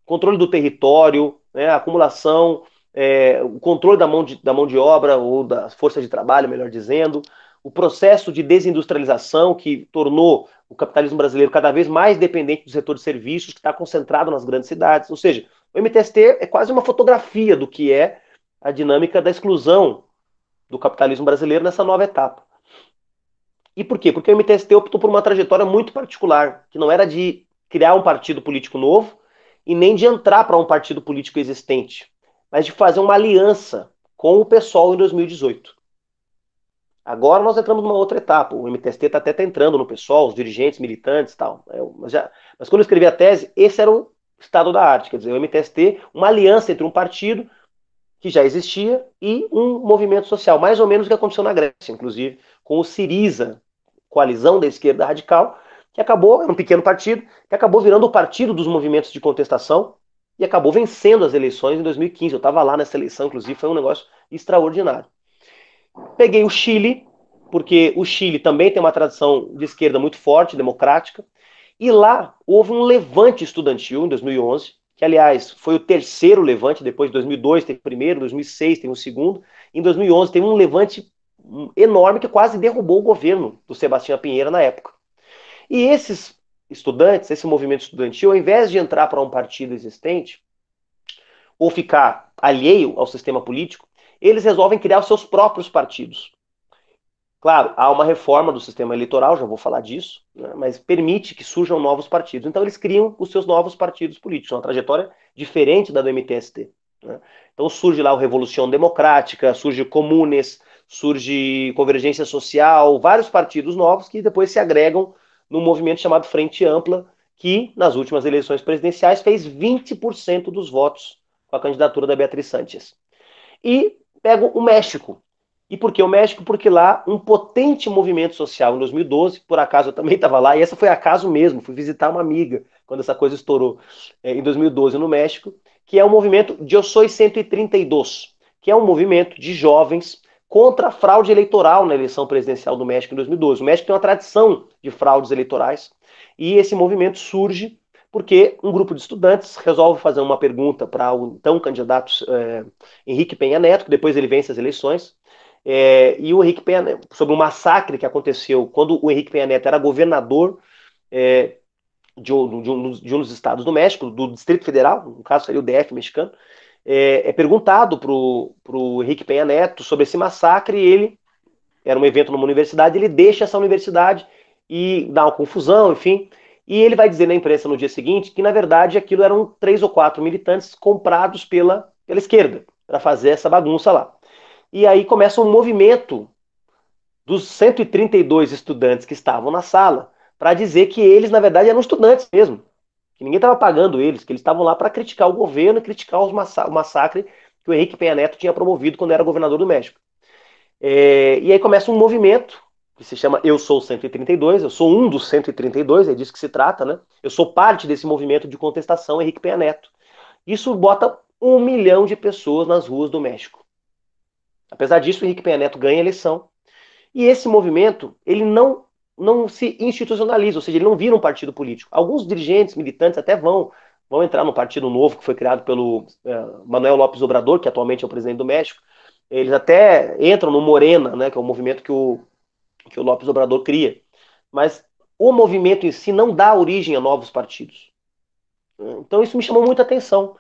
controle do território, né, a acumulação, o controle da mão de obra, ou da força de trabalho, melhor dizendo, o processo de desindustrialização que tornou o capitalismo brasileiro cada vez mais dependente do setor de serviços, que está concentrado nas grandes cidades. Ou seja, o MTST é quase uma fotografia do que é a dinâmica da exclusão do capitalismo brasileiro nessa nova etapa. E por quê? Porque o MTST optou por uma trajetória muito particular, que não era de criar um partido político novo e nem de entrar para um partido político existente, mas de fazer uma aliança com o PSOL em 2018. Agora nós entramos numa outra etapa. O MTST está até entrando no PSOL, os dirigentes, militantes e tal. Mas quando eu escrevi a tese, esse era estado da arte, quer dizer, o MTST, uma aliança entre um partido que já existia e um movimento social, mais ou menos o que aconteceu na Grécia, inclusive, com o Siriza, coalizão da esquerda radical, que acabou, era um pequeno partido, que acabou virando o partido dos movimentos de contestação e acabou vencendo as eleições em 2015. Eu estava lá nessa eleição, inclusive, foi um negócio extraordinário. Peguei o Chile, porque o Chile também tem uma tradição de esquerda muito forte, democrática, e lá houve um levante estudantil em 2011, que, aliás, foi o terceiro levante, depois de 2002 teve o primeiro, 2006 teve o segundo, em 2011 teve um levante enorme que quase derrubou o governo do Sebastião Pinheira na época. E esses estudantes, esse movimento estudantil, ao invés de entrar para um partido existente, ou ficar alheio ao sistema político, eles resolvem criar os seus próprios partidos. Claro, há uma reforma do sistema eleitoral, já vou falar disso, né, mas permite que surjam novos partidos. Então eles criam os seus novos partidos políticos, uma trajetória diferente da do MTST. Né? Então surge lá o Revolução Democrática, surge Comunes, surge Convergência Social, vários partidos novos que depois se agregam num movimento chamado Frente Ampla, que nas últimas eleições presidenciais fez 20% dos votos com a candidatura da Beatriz Sánchez. E pego o México. E por que o México? Porque lá um potente movimento social em 2012, por acaso eu também estava lá, e essa foi acaso mesmo, fui visitar uma amiga quando essa coisa estourou em 2012 no México, que é o movimento Eu Soy 132, que é um movimento de jovens contra a fraude eleitoral na eleição presidencial do México em 2012. O México tem uma tradição de fraudes eleitorais, e esse movimento surge porque um grupo de estudantes resolve fazer uma pergunta para o então candidato Henrique Peña Neto, que depois ele vence as eleições, e o Henrique Peña Neto, sobre um massacre que aconteceu quando o Henrique Peña Neto era governador de um dos estados do México, do Distrito Federal, no caso seria o DF mexicano, perguntado para o Henrique Peña Neto sobre esse massacre, e ele, era um evento numa universidade, ele deixa essa universidade e dá uma confusão, enfim, e ele vai dizer na imprensa no dia seguinte que, na verdade, aquilo eram 3 ou 4 militantes comprados pela esquerda, para fazer essa bagunça lá. E aí começa um movimento dos 132 estudantes que estavam na sala para dizer que eles, na verdade, eram estudantes mesmo, que ninguém estava pagando eles, que eles estavam lá para criticar o governo e criticar o massacre que o Henrique Peña Neto tinha promovido quando era governador do México. E aí começa um movimento que se chama Eu Sou 132, eu sou um dos 132, é disso que se trata, né? Eu sou parte desse movimento de contestação Henrique Peña Neto. Isso bota 1 milhão de pessoas nas ruas do México. Apesar disso, o Henrique Peña Neto ganha a eleição. E esse movimento, ele não se institucionaliza, ou seja, ele não vira um partido político. Alguns dirigentes, militantes até vão entrar no partido novo que foi criado pelo Manuel López Obrador, que atualmente é o presidente do México. Eles até entram no Morena, né, que é o movimento que o López Obrador cria. Mas o movimento em si não dá origem a novos partidos. Então isso me chamou muita atenção.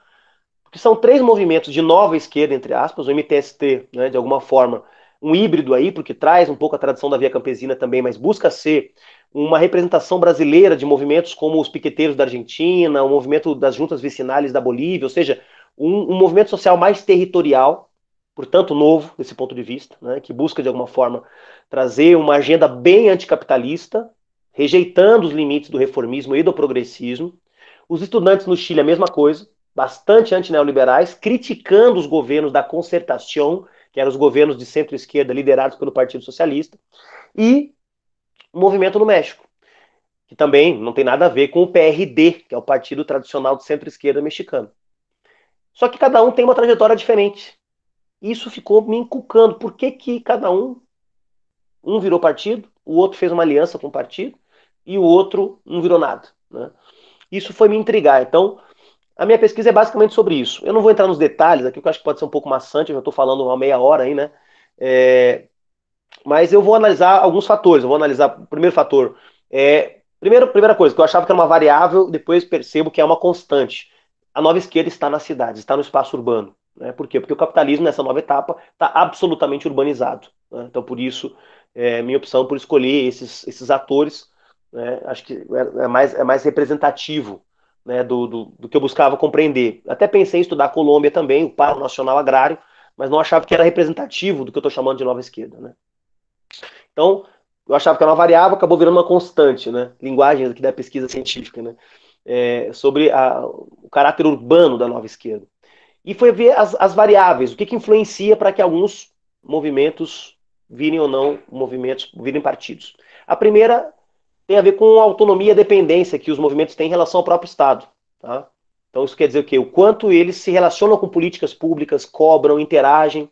Porque são 3 movimentos de nova esquerda, entre aspas, o MTST, né, de alguma forma, um híbrido aí, porque traz um pouco a tradição da Via Campesina também, mas busca ser uma representação brasileira de movimentos como os piqueteiros da Argentina, o movimento das juntas vicinais da Bolívia, ou seja, um movimento social mais territorial, portanto novo desse ponto de vista, né, que busca de alguma forma trazer uma agenda bem anticapitalista, rejeitando os limites do reformismo e do progressismo. Os estudantes no Chile, a mesma coisa, bastante antineoliberais, criticando os governos da Concertación, que eram os governos de centro-esquerda liderados pelo Partido Socialista, e o movimento no México, que também não tem nada a ver com o PRD, que é o partido tradicional de centro-esquerda mexicano. Só que cada um tem uma trajetória diferente. Isso ficou me inculcando. Por que cada um virou partido, o outro fez uma aliança com o partido, e o outro não virou nada, né? Isso foi me intrigar. Então, a minha pesquisa é basicamente sobre isso. Eu não vou entrar nos detalhes aqui, porque eu acho que pode ser um pouco maçante, eu já estou falando uma meia hora aí, né? Mas eu vou analisar alguns fatores. Eu vou analisar o primeiro fator. Primeira coisa, que eu achava que era uma variável, depois percebo que é uma constante. A nova esquerda está na cidade, está no espaço urbano. Né? Por quê? Porque o capitalismo, nessa nova etapa, está absolutamente urbanizado. Né? Então, por isso, minha opção por escolher esses atores, né? Acho que é mais representativo, né, do que eu buscava compreender. Até pensei em estudar a Colômbia também, o Paro Nacional Agrário, mas não achava que era representativo do que eu estou chamando de nova esquerda. Né? Então, eu achava que era uma variável, acabou virando uma constante, né? Linguagem aqui da pesquisa científica. Né? sobre o caráter urbano da nova esquerda. E foi ver as variáveis, o que influencia para que alguns movimentos virem ou não movimentos, virem partidos. A primeira tem a ver com a autonomia e a dependência que os movimentos têm em relação ao próprio Estado. Tá? Então isso quer dizer o quê? O quanto eles se relacionam com políticas públicas, cobram, interagem.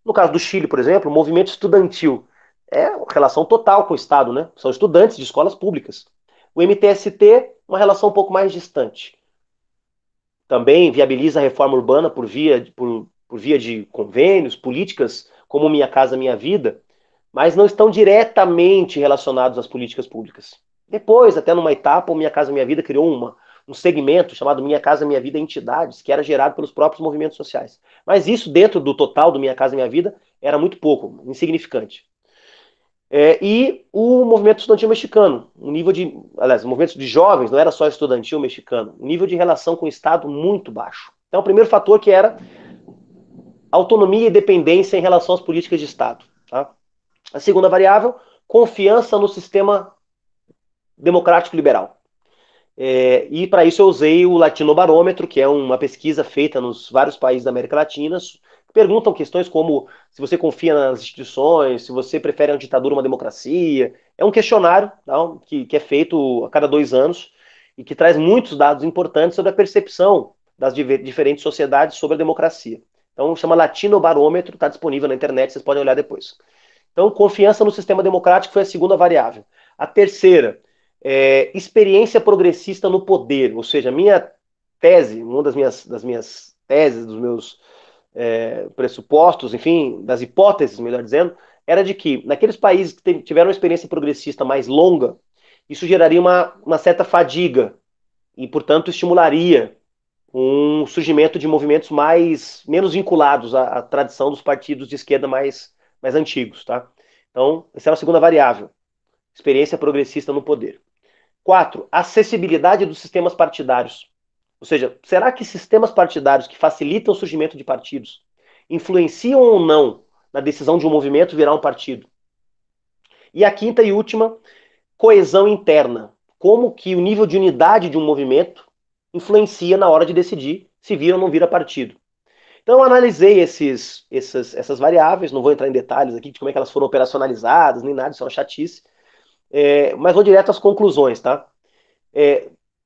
No caso do Chile, por exemplo, o movimento estudantil é relação total com o Estado, né? São estudantes de escolas públicas. O MTST, uma relação um pouco mais distante. Também viabiliza a reforma urbana por via de convênios, políticas como Minha Casa Minha Vida, mas não estão diretamente relacionados às políticas públicas. Depois, até numa etapa, o Minha Casa Minha Vida criou um segmento chamado Minha Casa Minha Vida Entidades, que era gerado pelos próprios movimentos sociais. Mas isso, dentro do total do Minha Casa Minha Vida, era muito pouco, insignificante. E o movimento estudantil mexicano, aliás, o movimento de jovens, não era só estudantil mexicano, um nível de relação com o Estado muito baixo. Então, o primeiro fator que era autonomia e dependência em relação às políticas de Estado. Tá? A segunda variável, confiança no sistema democrático liberal. E para isso eu usei o Latinobarômetro, que é uma pesquisa feita nos vários países da América Latina, que perguntam questões como se você confia nas instituições, se você prefere uma ditadura ou uma democracia. É um questionário, não, que é feito a cada 2 anos e que traz muitos dados importantes sobre a percepção das diferentes sociedades sobre a democracia. Então chama Latinobarômetro, está disponível na internet, vocês podem olhar depois. Então, confiança no sistema democrático foi a segunda variável. A terceira, experiência progressista no poder, ou seja, minha tese, uma das minhas teses, dos meus pressupostos, enfim, das hipóteses, melhor dizendo, era de que naqueles países que tiveram uma experiência progressista mais longa, isso geraria uma certa fadiga e, portanto, estimularia um surgimento de movimentos menos vinculados à tradição dos partidos de esquerda mais antigos. Tá? Então, essa é a segunda variável. Experiência progressista no poder. 4. Acessibilidade dos sistemas partidários. Ou seja, será que sistemas partidários que facilitam o surgimento de partidos influenciam ou não na decisão de um movimento virar um partido? E a quinta e última, coesão interna. Como que o nível de unidade de um movimento influencia na hora de decidir se vira ou não vira partido. Então eu analisei essas variáveis, não vou entrar em detalhes aqui de como é que elas foram operacionalizadas, nem nada, isso é uma chatice, mas vou direto às conclusões, tá?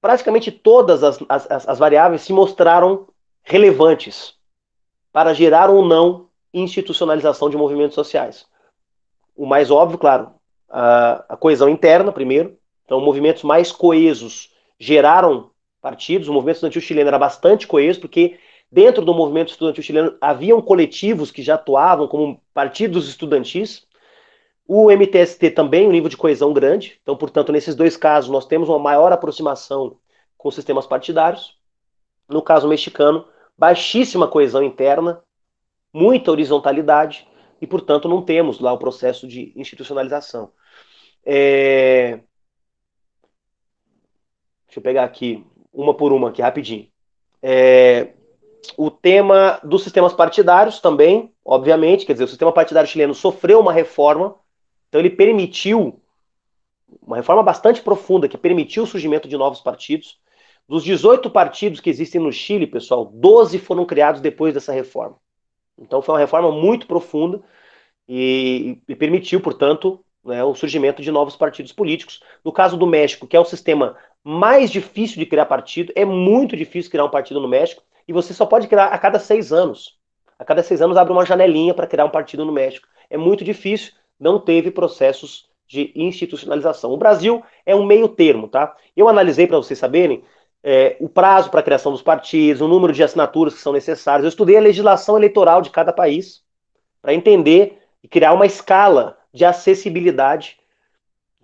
Praticamente todas as variáveis se mostraram relevantes para gerar ou não institucionalização de movimentos sociais. O mais óbvio, claro, a coesão interna, primeiro. Então, movimentos mais coesos geraram partidos. O movimento estudantil chileno era bastante coeso, porque dentro do movimento estudantil chileno haviam coletivos que já atuavam como partidos estudantis. O MTST também, um nível de coesão grande. Então, portanto, nesses dois casos, nós temos uma maior aproximação com sistemas partidários. No caso mexicano, baixíssima coesão interna, muita horizontalidade, e, portanto, não temos lá o processo de institucionalização. Deixa eu pegar aqui, uma por uma, aqui, rapidinho. O tema dos sistemas partidários também, obviamente, quer dizer, o sistema partidário chileno sofreu uma reforma, então ele permitiu uma reforma bastante profunda, que permitiu o surgimento de novos partidos. Dos 18 partidos que existem no Chile, pessoal, 12 foram criados depois dessa reforma. Então foi uma reforma muito profunda e permitiu, portanto, né, o surgimento de novos partidos políticos. No caso do México, que é o sistema mais difícil de criar partido, é muito difícil criar um partido no México, e você só pode criar a cada 6 anos. A cada 6 anos abre uma janelinha para criar um partido no México. É muito difícil, não teve processos de institucionalização. O Brasil é um meio termo, tá? Eu analisei, para vocês saberem, o prazo para a criação dos partidos, o número de assinaturas que são necessárias. Eu estudei a legislação eleitoral de cada país para entender e criar uma escala de acessibilidade.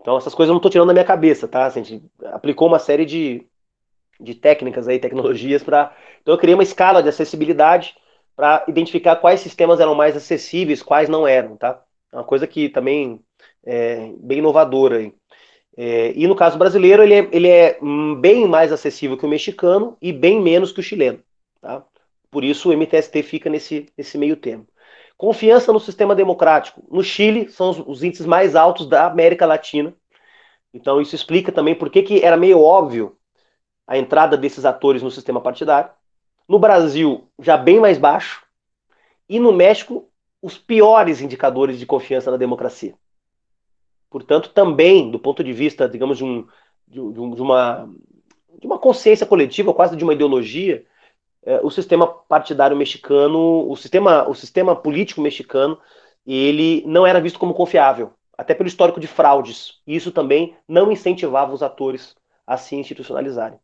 Então, essas coisas eu não estou tirando da minha cabeça, tá? A gente aplicou uma série de técnicas aí, tecnologias para... Então, eu criei uma escala de acessibilidade para identificar quais sistemas eram mais acessíveis, quais não eram, tá? É uma coisa que também é bem inovadora aí. E no caso brasileiro, ele é bem mais acessível que o mexicano e bem menos que o chileno. Tá? Por isso o MTST fica nesse meio termo. Confiança no sistema democrático. No Chile, são os índices mais altos da América Latina. Então isso explica também por que era meio óbvio a entrada desses atores no sistema partidário. No Brasil, já bem mais baixo. E no México, os piores indicadores de confiança na democracia. Portanto, também, do ponto de vista, digamos, de uma consciência coletiva, quase de uma ideologia, o sistema partidário mexicano, o sistema político mexicano, ele não era visto como confiável, até pelo histórico de fraudes. E isso também não incentivava os atores a se institucionalizarem.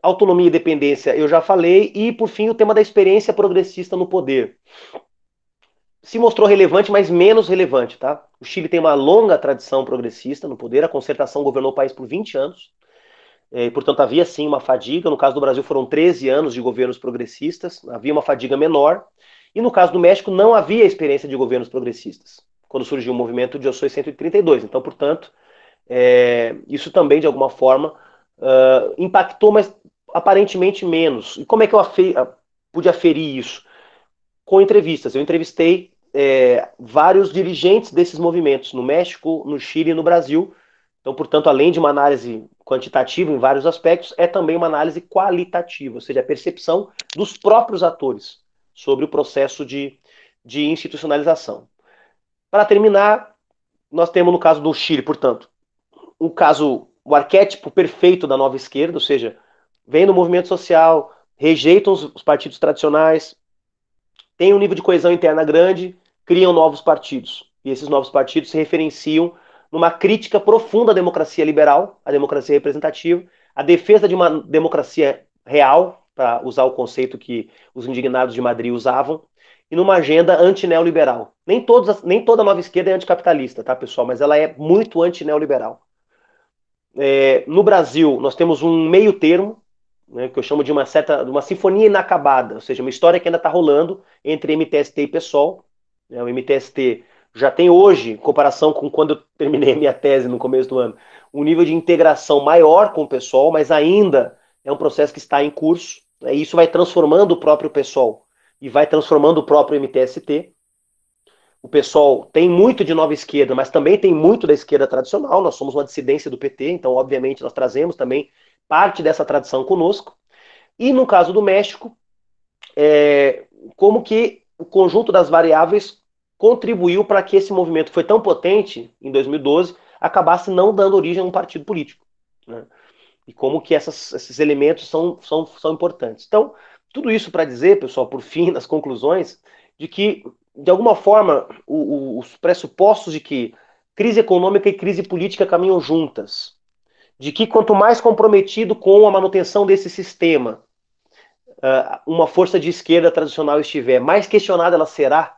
Autonomia e dependência, eu já falei. E, por fim, o tema da experiência progressista no poder. Se mostrou relevante, mas menos relevante, tá? O Chile tem uma longa tradição progressista no poder, a concertação governou o país por 20 anos, portanto havia sim uma fadiga. No caso do Brasil foram 13 anos de governos progressistas, havia uma fadiga menor, e no caso do México não havia experiência de governos progressistas, quando surgiu o movimento de Eu Soy 132, então, portanto, isso também, de alguma forma, impactou, mas aparentemente menos. E como é que eu pude aferir isso? Com entrevistas. Eu entrevistei vários dirigentes desses movimentos no México, no Chile e no Brasil. Então, portanto, além de uma análise quantitativa em vários aspectos, é também uma análise qualitativa, ou seja, a percepção dos próprios atores sobre o processo de institucionalização. Para terminar, nós temos no caso do Chile, portanto, o arquétipo perfeito da nova esquerda, ou seja, vem do movimento social, rejeitam os partidos tradicionais, tem um nível de coesão interna grande, criam novos partidos. E esses novos partidos se referenciam numa crítica profunda à democracia liberal, à democracia representativa, à defesa de uma democracia real, para usar o conceito que os indignados de Madrid usavam, e numa agenda antineoliberal. Nem toda a nova esquerda é anticapitalista, tá, pessoal? Mas ela é muito antineoliberal. No Brasil, nós temos um meio termo, né, que eu chamo de uma sinfonia inacabada, ou seja, uma história que ainda está rolando entre MTST e PSOL. O MTST já tem hoje, em comparação com quando eu terminei a minha tese no começo do ano, um nível de integração maior com o PSOL, mas ainda é um processo que está em curso, né, e isso vai transformando o próprio PSOL e vai transformando o próprio MTST. O PSOL tem muito de nova esquerda, mas também tem muito da esquerda tradicional. Nós somos uma dissidência do PT, então, obviamente, nós trazemos também parte dessa tradição conosco. E no caso do México, como que o conjunto das variáveis contribuiu para que esse movimento, que foi tão potente em 2012, acabasse não dando origem a um partido político, né? E como que esses elementos são importantes. Então, tudo isso para dizer, pessoal, por fim, nas conclusões, de que, de alguma forma, os pressupostos de que crise econômica e crise política caminham juntas, de que quanto mais comprometido com a manutenção desse sistema uma força de esquerda tradicional estiver, mais questionada ela será,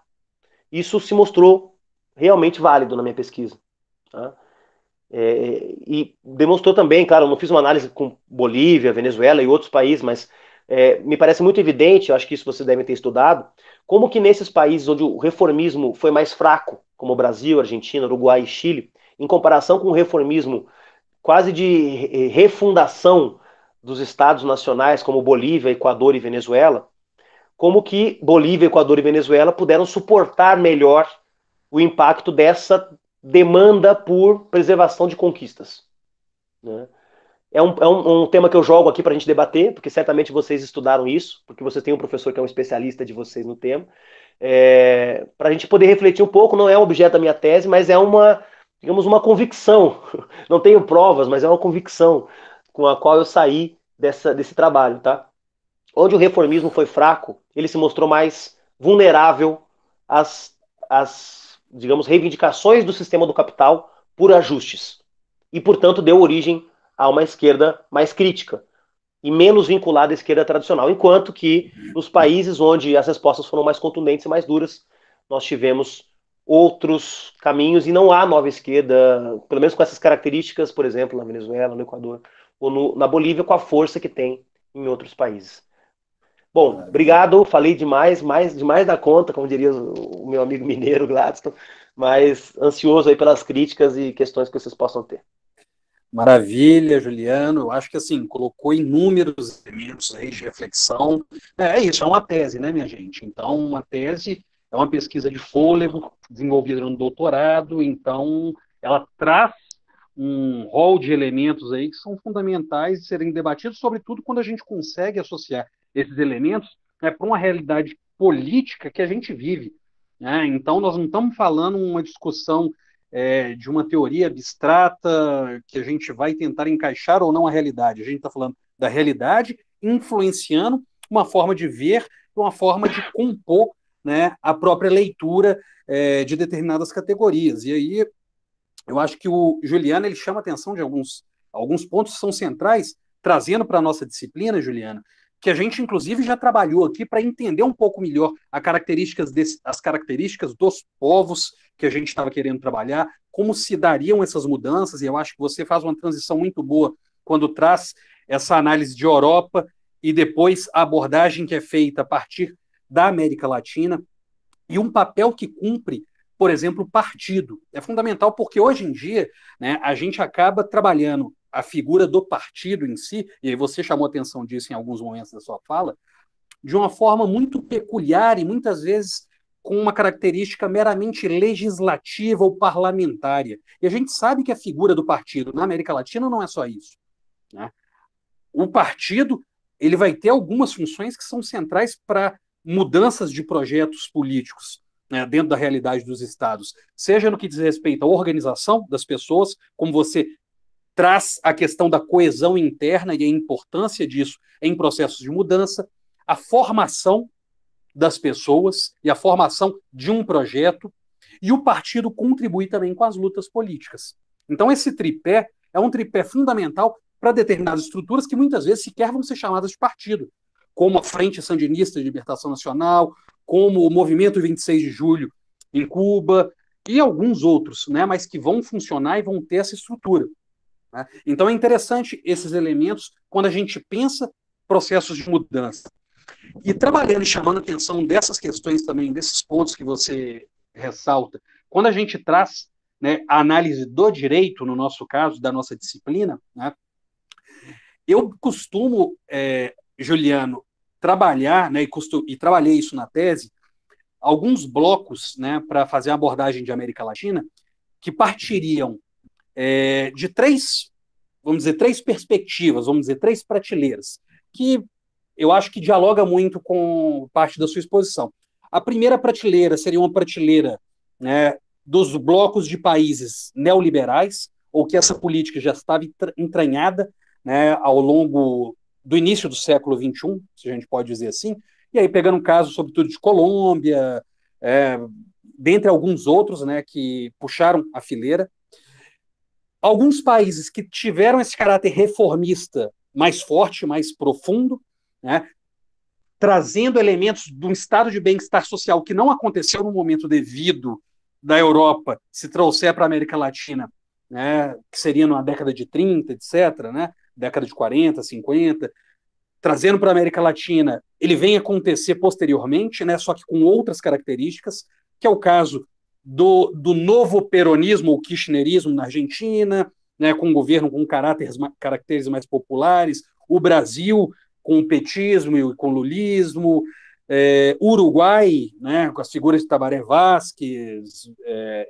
isso se mostrou realmente válido na minha pesquisa. Tá? E demonstrou também, claro, eu não fiz uma análise com Bolívia, Venezuela e outros países, mas me parece muito evidente, eu acho que isso vocês devem ter estudado, como que nesses países onde o reformismo foi mais fraco, como o Brasil, Argentina, Uruguai e Chile, em comparação com o reformismo quase de refundação dos estados nacionais, como Bolívia, Equador e Venezuela, como que Bolívia, Equador e Venezuela puderam suportar melhor o impacto dessa demanda por preservação de conquistas. Né? É um tema que eu jogo aqui para a gente debater, porque certamente vocês estudaram isso, porque vocês têm um professor que é um especialista de vocês no tema, para a gente poder refletir um pouco. Não é um objeto da minha tese, mas é digamos, uma convicção. Não tenho provas, mas é uma convicção com a qual eu saí desse trabalho, tá? Onde o reformismo foi fraco, ele se mostrou mais vulnerável às digamos, reivindicações do sistema do capital por ajustes. E, portanto, deu origem a uma esquerda mais crítica e menos vinculada à esquerda tradicional. Enquanto que nos países onde as respostas foram mais contundentes e mais duras, nós tivemos outros caminhos e não há nova esquerda, pelo menos com essas características, por exemplo, na Venezuela, no Equador ou na Bolívia, com a força que tem em outros países. Bom, obrigado, falei demais da conta, como diria o meu amigo mineiro Gladstone, mas ansioso aí pelas críticas e questões que vocês possam ter. Maravilha, Juliano. Eu acho que assim, colocou inúmeros elementos aí de reflexão. Isso, é uma tese, né, minha gente? Então, uma tese é uma pesquisa de fôlego, desenvolvida no doutorado, então ela traz um rol de elementos aí que são fundamentais de serem debatidos, sobretudo quando a gente consegue associar esses elementos, né, para uma realidade política que a gente vive, né? Então, nós não estamos falando uma discussão de uma teoria abstrata que a gente vai tentar encaixar ou não a realidade. A gente está falando da realidade influenciando uma forma de ver, uma forma de compor, né, a própria leitura de determinadas categorias. E aí eu acho que o Juliano ele chama a atenção de alguns pontos que são centrais, trazendo para a nossa disciplina, Juliana, que a gente, inclusive, já trabalhou aqui para entender um pouco melhor as características dos povos que a gente estava querendo trabalhar, como se dariam essas mudanças, e eu acho que você faz uma transição muito boa quando traz essa análise de Europa e depois a abordagem que é feita a partir da América Latina, e um papel que cumpre, por exemplo, o partido. É fundamental porque hoje em dia, né, a gente acaba trabalhando a figura do partido em si, e aí você chamou atenção disso em alguns momentos da sua fala, de uma forma muito peculiar e muitas vezes com uma característica meramente legislativa ou parlamentária. E a gente sabe que a figura do partido na América Latina não é só isso, né? O partido ele vai ter algumas funções que são centrais para mudanças de projetos políticos, né, dentro da realidade dos estados, seja no que diz respeito à organização das pessoas, como você traz a questão da coesão interna e a importância disso em processos de mudança, a formação das pessoas e a formação de um projeto, e o partido contribui também com as lutas políticas. Então, esse tripé é um tripé fundamental para determinadas estruturas que muitas vezes sequer vão ser chamadas de partido, como a Frente Sandinista de Libertação Nacional, como o Movimento 26 de Julho em Cuba, e alguns outros, né, mas que vão funcionar e vão ter essa estrutura, né? Então é interessante esses elementos quando a gente pensa processos de mudança. E trabalhando e chamando a atenção dessas questões também, desses pontos que você ressalta, quando a gente traz, né, a análise do direito, no nosso caso, da nossa disciplina, né, eu costumo, Juliano, trabalhar, né, e trabalhei isso na tese, alguns blocos, né, para fazer a abordagem de América Latina, que partiriam de três perspectivas, vamos dizer, três prateleiras, que eu acho que dialoga muito com parte da sua exposição. A primeira prateleira seria uma prateleira, né, dos blocos de países neoliberais, ou que essa política já estava entranhada, né, ao longo do início do século XXI, se a gente pode dizer assim, e aí pegando um caso, sobretudo, de Colômbia, dentre alguns outros, né, que puxaram a fileira. Alguns países que tiveram esse caráter reformista mais forte, mais profundo, né, trazendo elementos de um estado de bem-estar social que não aconteceu no momento devido da Europa se trouxer para a América Latina, né, que seria na década de 30, etc., né, década de 40, 50, trazendo para a América Latina, ele vem acontecer posteriormente, né, só que com outras características, que é o caso do novo peronismo ou kirchnerismo na Argentina, né, com um governo com caracteres mais populares, o Brasil com o petismo e com o lulismo, Uruguai, né, com as figuras de Tabaré Vázquez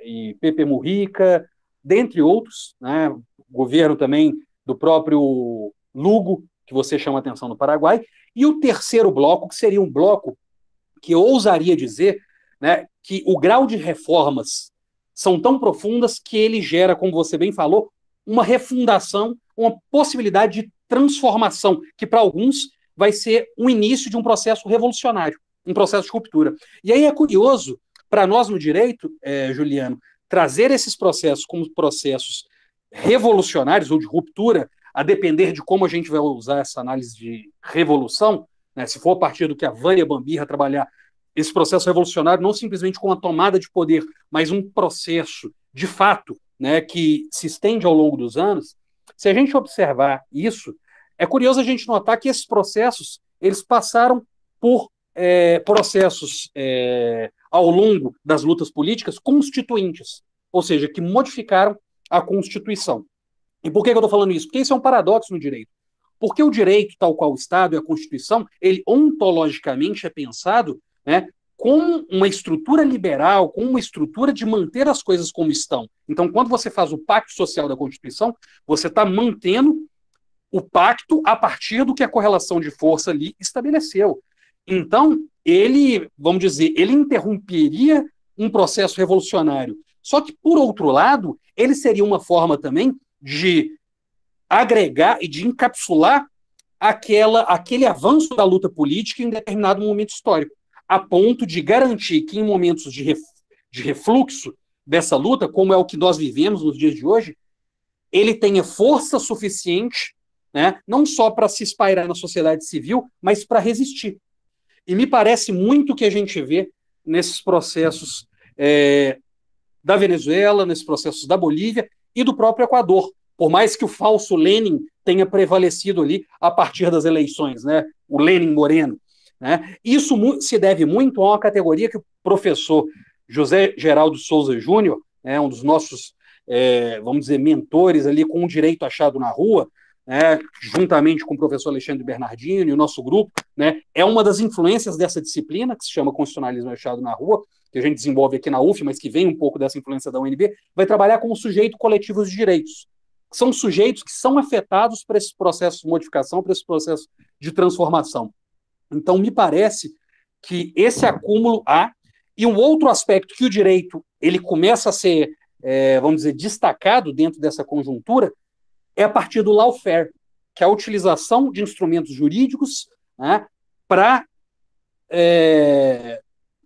e Pepe Mujica, dentre outros, né, governo também do próprio Lugo, que você chama a atenção no Paraguai, e o terceiro bloco, que seria um bloco que eu ousaria dizer, né, que o grau de reformas são tão profundas que ele gera, como você bem falou, uma refundação, uma possibilidade de transformação, que para alguns vai ser o início de um processo revolucionário, um processo de ruptura. E aí é curioso, para nós no direito, Juliano, trazer esses processos como processos revolucionários ou de ruptura, a depender de como a gente vai usar essa análise de revolução, né, se for a partir do que a Vânia Bambirra trabalhar, esse processo revolucionário não simplesmente com a tomada de poder, mas um processo de fato, né, que se estende ao longo dos anos. Se a gente observar isso, é curioso a gente notar que esses processos eles passaram por processos ao longo das lutas políticas constituintes, ou seja, que modificaram a Constituição. E por que eu estou falando isso? Porque isso é um paradoxo no direito. Porque o direito, tal qual o Estado e a Constituição, ele ontologicamente é pensado, né, com uma estrutura liberal, com uma estrutura de manter as coisas como estão. Então, quando você faz o pacto social da Constituição, você está mantendo o pacto a partir do que a correlação de força ali estabeleceu. Então, ele, vamos dizer, ele interromperia um processo revolucionário. Só que, por outro lado, ele seria uma forma também de agregar e de encapsular aquele avanço da luta política em determinado momento histórico, a ponto de garantir que em momentos de refluxo dessa luta, como é o que nós vivemos nos dias de hoje, ele tenha força suficiente, né, não só para se espairar na sociedade civil, mas para resistir. E me parece muito que a gente vê nesses processos da Venezuela, nesses processos da Bolívia e do próprio Equador, por mais que o falso Lenin tenha prevalecido ali a partir das eleições, né, o Lenin Moreno. Né? Isso se deve muito a uma categoria que o professor José Geraldo Souza Júnior, um dos nossos, vamos dizer, mentores ali com o direito achado na rua, juntamente com o professor Alexandre Bernardino e o nosso grupo, é uma das influências dessa disciplina, que se chama Constitucionalismo Achado na Rua, que a gente desenvolve aqui na UF, mas que vem um pouco dessa influência da UNB, vai trabalhar como sujeito coletivo de direitos. São sujeitos que são afetados por esse processo de modificação, por esse processo de transformação. Então, me parece que esse acúmulo há, e um outro aspecto que o direito ele começa a ser, vamos dizer, destacado dentro dessa conjuntura, é a partir do lawfare, que é a utilização de instrumentos jurídicos, né, para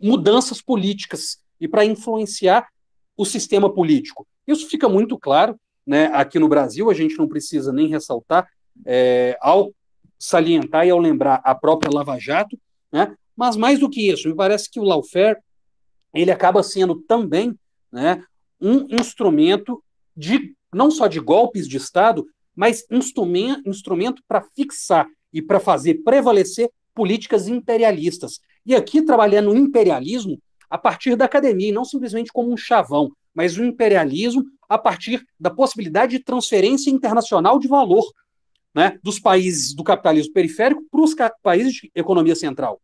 mudanças políticas e para influenciar o sistema político. Isso fica muito claro, né, aqui no Brasil, a gente não precisa nem ressaltar, ao salientar e ao lembrar a própria Lava Jato, né, mas mais do que isso, me parece que o lawfare ele acaba sendo também, né, um instrumento não só de golpes de Estado, mas instrumento para fixar e para fazer prevalecer políticas imperialistas. E aqui trabalhando o imperialismo a partir da academia, e não simplesmente como um chavão, mas o imperialismo a partir da possibilidade de transferência internacional de valor, né, dos países do capitalismo periférico para os países de economia central,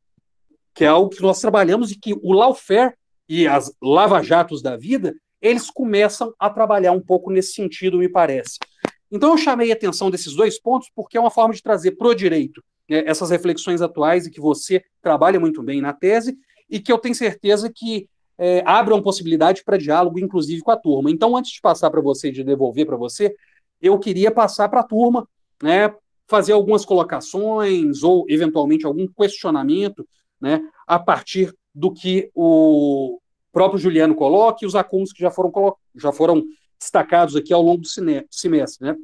que é algo que nós trabalhamos e que o lawfare e as lava-jatos da vida, eles começam a trabalhar um pouco nesse sentido, me parece. Então eu chamei a atenção desses dois pontos porque é uma forma de trazer para o direito, né, essas reflexões atuais e que você trabalha muito bem na tese e que eu tenho certeza que abre uma possibilidade para diálogo, inclusive com a turma. Então, antes de passar para você e de devolver para você, eu queria passar para a turma, né, fazer algumas colocações ou, eventualmente, algum questionamento, né, a partir do que o próprio Juliano coloca e os acúmulos que já foram destacados aqui ao longo do semestre. Né?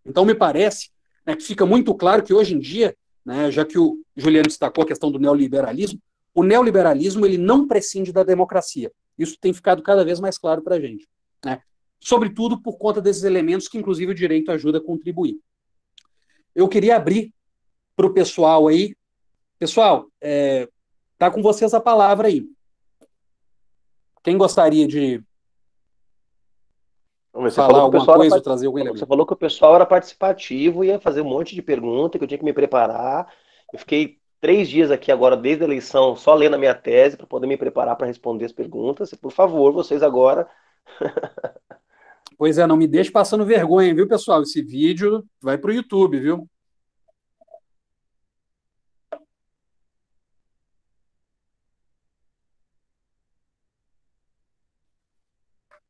Então, me parece, né, que fica muito claro que, hoje em dia, né, já que o Juliano destacou a questão do neoliberalismo, o neoliberalismo ele não prescinde da democracia. Isso tem ficado cada vez mais claro para a gente. Né? Sobretudo por conta desses elementos que, inclusive, o direito ajuda a contribuir. Eu queria abrir para o pessoal aí. Pessoal, tá com vocês a palavra aí. Quem gostaria de falar alguma coisa ou trazer algum elemento? Você falou que o pessoal era participativo, ia fazer um monte de perguntas, que eu tinha que me preparar. Eu fiquei 3 dias aqui agora, desde a eleição, só lendo a minha tese, para poder me preparar para responder as perguntas. Por favor, vocês agora... Pois é, não me deixe passando vergonha, viu, pessoal? Esse vídeo vai para o YouTube, viu?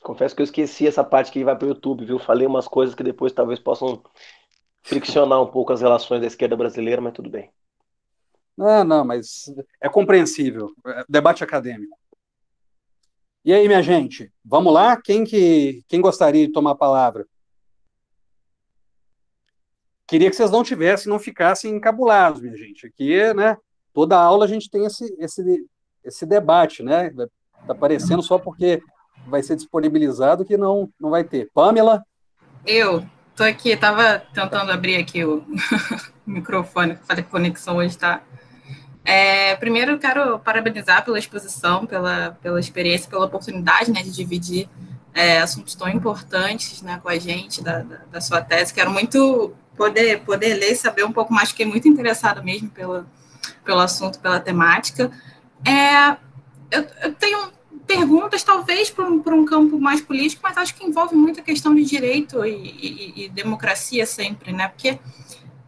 Confesso que eu esqueci essa parte que vai para o YouTube, viu? Falei umas coisas que depois talvez possam friccionar um pouco as relações da esquerda brasileira, mas tudo bem. Não, mas é compreensível. Debate acadêmico. E aí, minha gente, vamos lá? Quem gostaria de tomar a palavra? Queria que vocês não ficassem encabulados, minha gente. Aqui, né, toda aula a gente tem esse debate, né? Tá aparecendo só porque vai ser disponibilizado que não vai ter. Pamela? Eu tô aqui, estava tentando abrir aqui o microfone, falei que a conexão hoje está... primeiro, eu quero parabenizar pela exposição, pela experiência, pela oportunidade, né, de dividir assuntos tão importantes, né, com a gente, da sua tese. Quero muito poder ler e saber um pouco mais, fiquei muito interessada mesmo pelo assunto, pela temática. eu tenho perguntas, talvez, para um campo mais político, mas acho que envolve muito a questão de direito e democracia sempre, né? Porque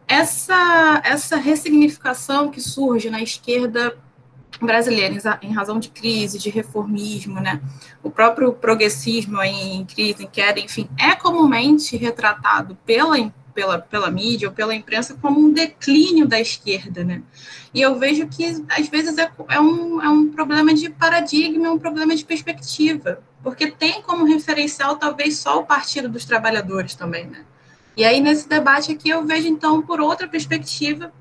essa ressignificação que surge na esquerda brasileira em razão de crise, de reformismo, né? O próprio progressismo em crise, em queda, enfim, é comumente retratado pela mídia ou pela imprensa como um declínio da esquerda, né? E eu vejo que, às vezes, é um problema de paradigma, é um problema de perspectiva, porque tem como referencial, talvez, só o Partido dos Trabalhadores também, né? E aí, nesse debate aqui, eu vejo, então, por outra perspectiva,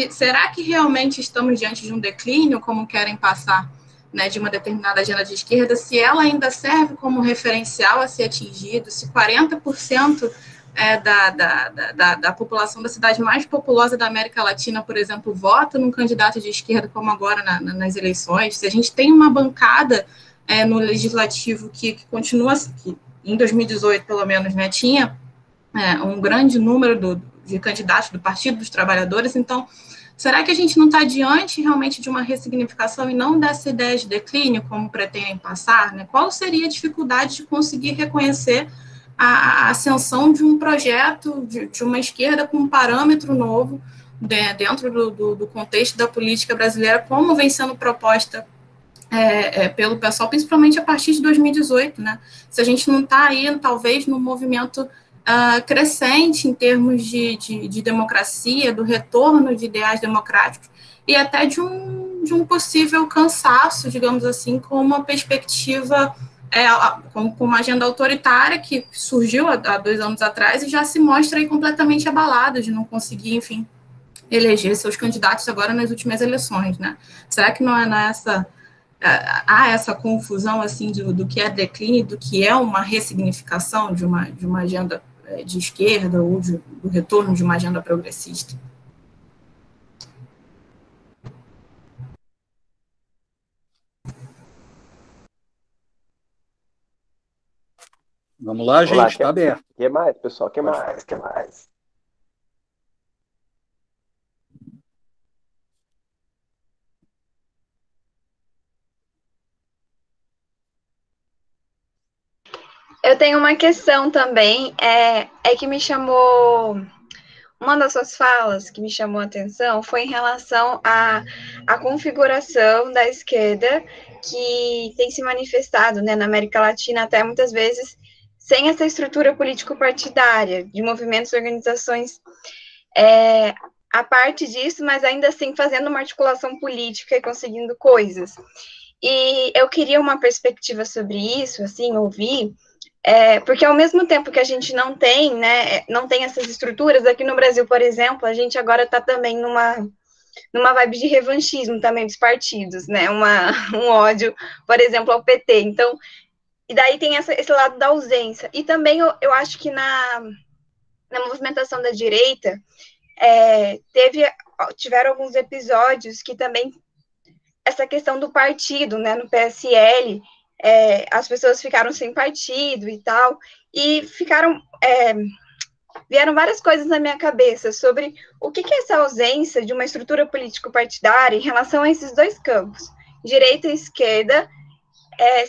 será que realmente estamos diante de um declínio, como querem passar, né, de uma determinada agenda de esquerda, se ela ainda serve como referencial a ser atingido, se 40% da população da cidade mais populosa da América Latina, por exemplo, vota num candidato de esquerda, como agora nas eleições, se a gente tem uma bancada no legislativo que continua, que em 2018, pelo menos, né, tinha um grande número de candidatos do Partido dos Trabalhadores, então, será que a gente não está diante realmente de uma ressignificação e não dessa ideia de declínio, como pretendem passar? Né? Qual seria a dificuldade de conseguir reconhecer a ascensão de um projeto, de uma esquerda com um parâmetro novo, dentro do contexto da política brasileira, como vem sendo proposta pelo pessoal, principalmente a partir de 2018, né? Se a gente não está aí, talvez, no movimento crescente em termos de democracia, do retorno de ideais democráticos e até de um possível cansaço, digamos assim, com uma perspectiva, com uma agenda autoritária que surgiu há 2 anos atrás e já se mostra aí completamente abalada de não conseguir, enfim, eleger seus candidatos agora nas últimas eleições, né? Será que não é há essa confusão assim do que é declínio, do que é uma ressignificação de uma agenda de esquerda ou do retorno de uma agenda progressista? Vamos lá, gente, está aberto. O que mais, pessoal? O que mais? Que mais? Eu tenho uma questão também, que me chamou. Uma das suas falas que me chamou a atenção foi em relação à configuração da esquerda que tem se manifestado, né, na América Latina, até muitas vezes sem essa estrutura político-partidária, de movimentos e organizações a parte disso, mas ainda assim fazendo uma articulação política e conseguindo coisas. E eu queria uma perspectiva sobre isso, assim, ouvir. Porque ao mesmo tempo que a gente não tem, né, não tem essas estruturas, aqui no Brasil, por exemplo, a gente agora está também numa vibe de revanchismo também dos partidos, né, um ódio, por exemplo, ao PT. Então, e daí tem esse lado da ausência. E também eu acho que na movimentação da direita, tiveram alguns episódios que também essa questão do partido, né, no PSL, as pessoas ficaram sem partido e tal, e vieram várias coisas na minha cabeça sobre o que é essa ausência de uma estrutura político-partidária em relação a esses dois campos, direita e esquerda,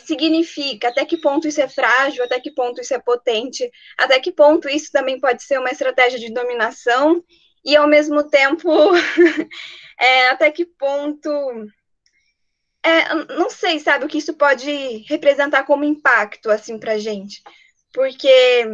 significa, até que ponto isso é frágil, até que ponto isso é potente, até que ponto isso também pode ser uma estratégia de dominação, e ao mesmo tempo, até que ponto... não sei, sabe, o que isso pode representar como impacto, assim, pra gente. Porque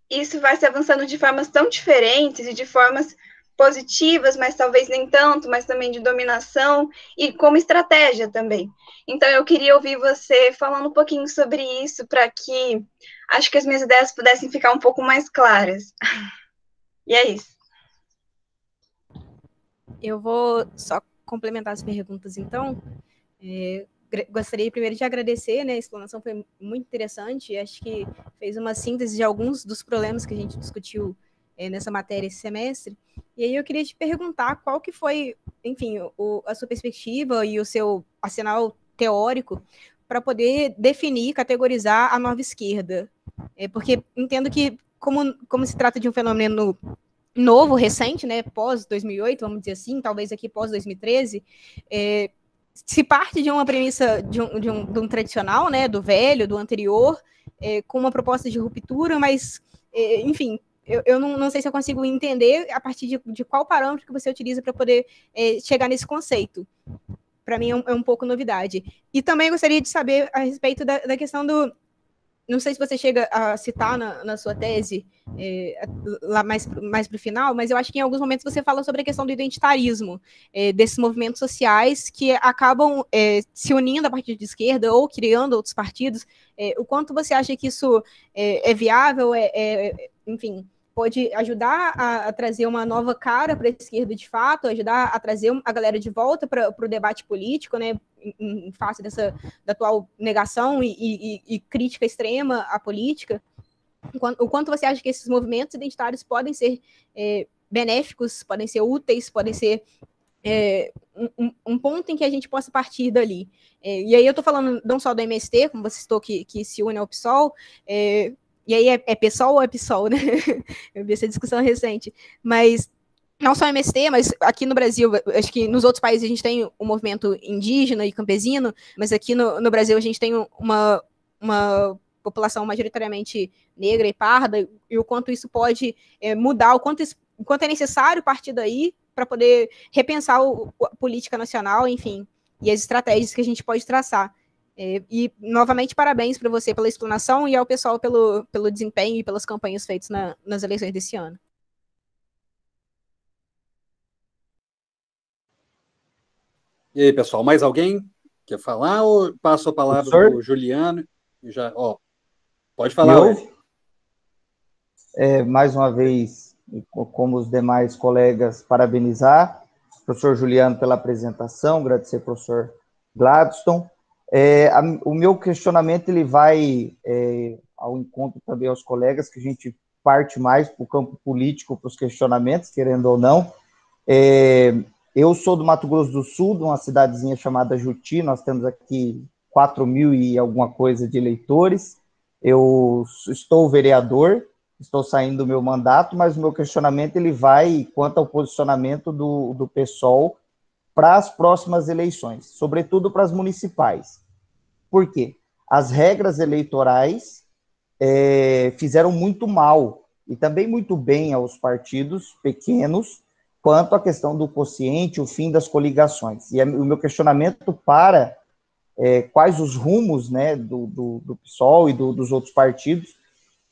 isso vai se avançando de formas tão diferentes e de formas positivas, mas talvez nem tanto, mas também de dominação e como estratégia também. Então, eu queria ouvir você falando um pouquinho sobre isso para que acho que as minhas ideias pudessem ficar um pouco mais claras. E é isso. Eu vou só complementar as perguntas, então. Gostaria primeiro de agradecer, né? A explanação foi muito interessante, acho que fez uma síntese de alguns dos problemas que a gente discutiu nessa matéria esse semestre. E aí eu queria te perguntar qual que foi, enfim, a sua perspectiva e o seu arsenal teórico para poder definir, categorizar a nova esquerda. Porque entendo que, como se trata de um fenômeno novo, recente, né, pós-2008, vamos dizer assim, talvez aqui pós-2013, se parte de uma premissa de um tradicional, né, do velho, do anterior, com uma proposta de ruptura, mas, enfim, eu não sei se eu consigo entender a partir de qual parâmetro que você utiliza para poder chegar nesse conceito. Para mim é um pouco novidade. E também gostaria de saber a respeito da questão do... Não sei se você chega a citar na sua tese, lá mais para o final, mas eu acho que em alguns momentos você fala sobre a questão do identitarismo, desses movimentos sociais que acabam se unindo a partir de esquerda ou criando outros partidos. O quanto você acha que isso é viável, enfim, pode ajudar a trazer uma nova cara para a esquerda de fato, ajudar a trazer a galera de volta para o debate político, né, em face da atual negação e crítica extrema à política. O quanto você acha que esses movimentos identitários podem ser benéficos, podem ser úteis, podem ser um ponto em que a gente possa partir dali. E aí eu estou falando não só do MST, como você citou, que se une ao PSOL, e aí é PSOL ou é PSOL, né? Eu vi essa discussão recente, mas não só MST, mas aqui no Brasil, acho que nos outros países a gente tem um movimento indígena e campesino, mas aqui no Brasil a gente tem uma população majoritariamente negra e parda, e o quanto isso pode mudar, o quanto é necessário partir daí para poder repensar a política nacional, enfim, e as estratégias que a gente pode traçar. E, novamente, parabéns para você pela explanação e ao pessoal pelo desempenho e pelas campanhas feitas nas eleições desse ano. E aí, pessoal, mais alguém quer falar ou passo a palavra para o Juliano? Já, pode falar. Mais uma vez, como os demais colegas, parabenizar o professor Juliano pela apresentação, agradecer ao professor Gladstone. O meu questionamento ele vai ao encontro também aos colegas, que a gente parte mais para o campo político, para os questionamentos, querendo ou não. Eu sou do Mato Grosso do Sul, de uma cidadezinha chamada Juti, nós temos aqui 4.000 e alguma coisa de eleitores. Eu estou vereador, estou saindo do meu mandato, mas o meu questionamento ele vai quanto ao posicionamento do PSOL para as próximas eleições, sobretudo para as municipais. Por quê? As regras eleitorais fizeram muito mal, e também muito bem aos partidos pequenos, quanto à questão do quociente, o fim das coligações. E o meu questionamento para quais os rumos, né, do PSOL e dos outros partidos,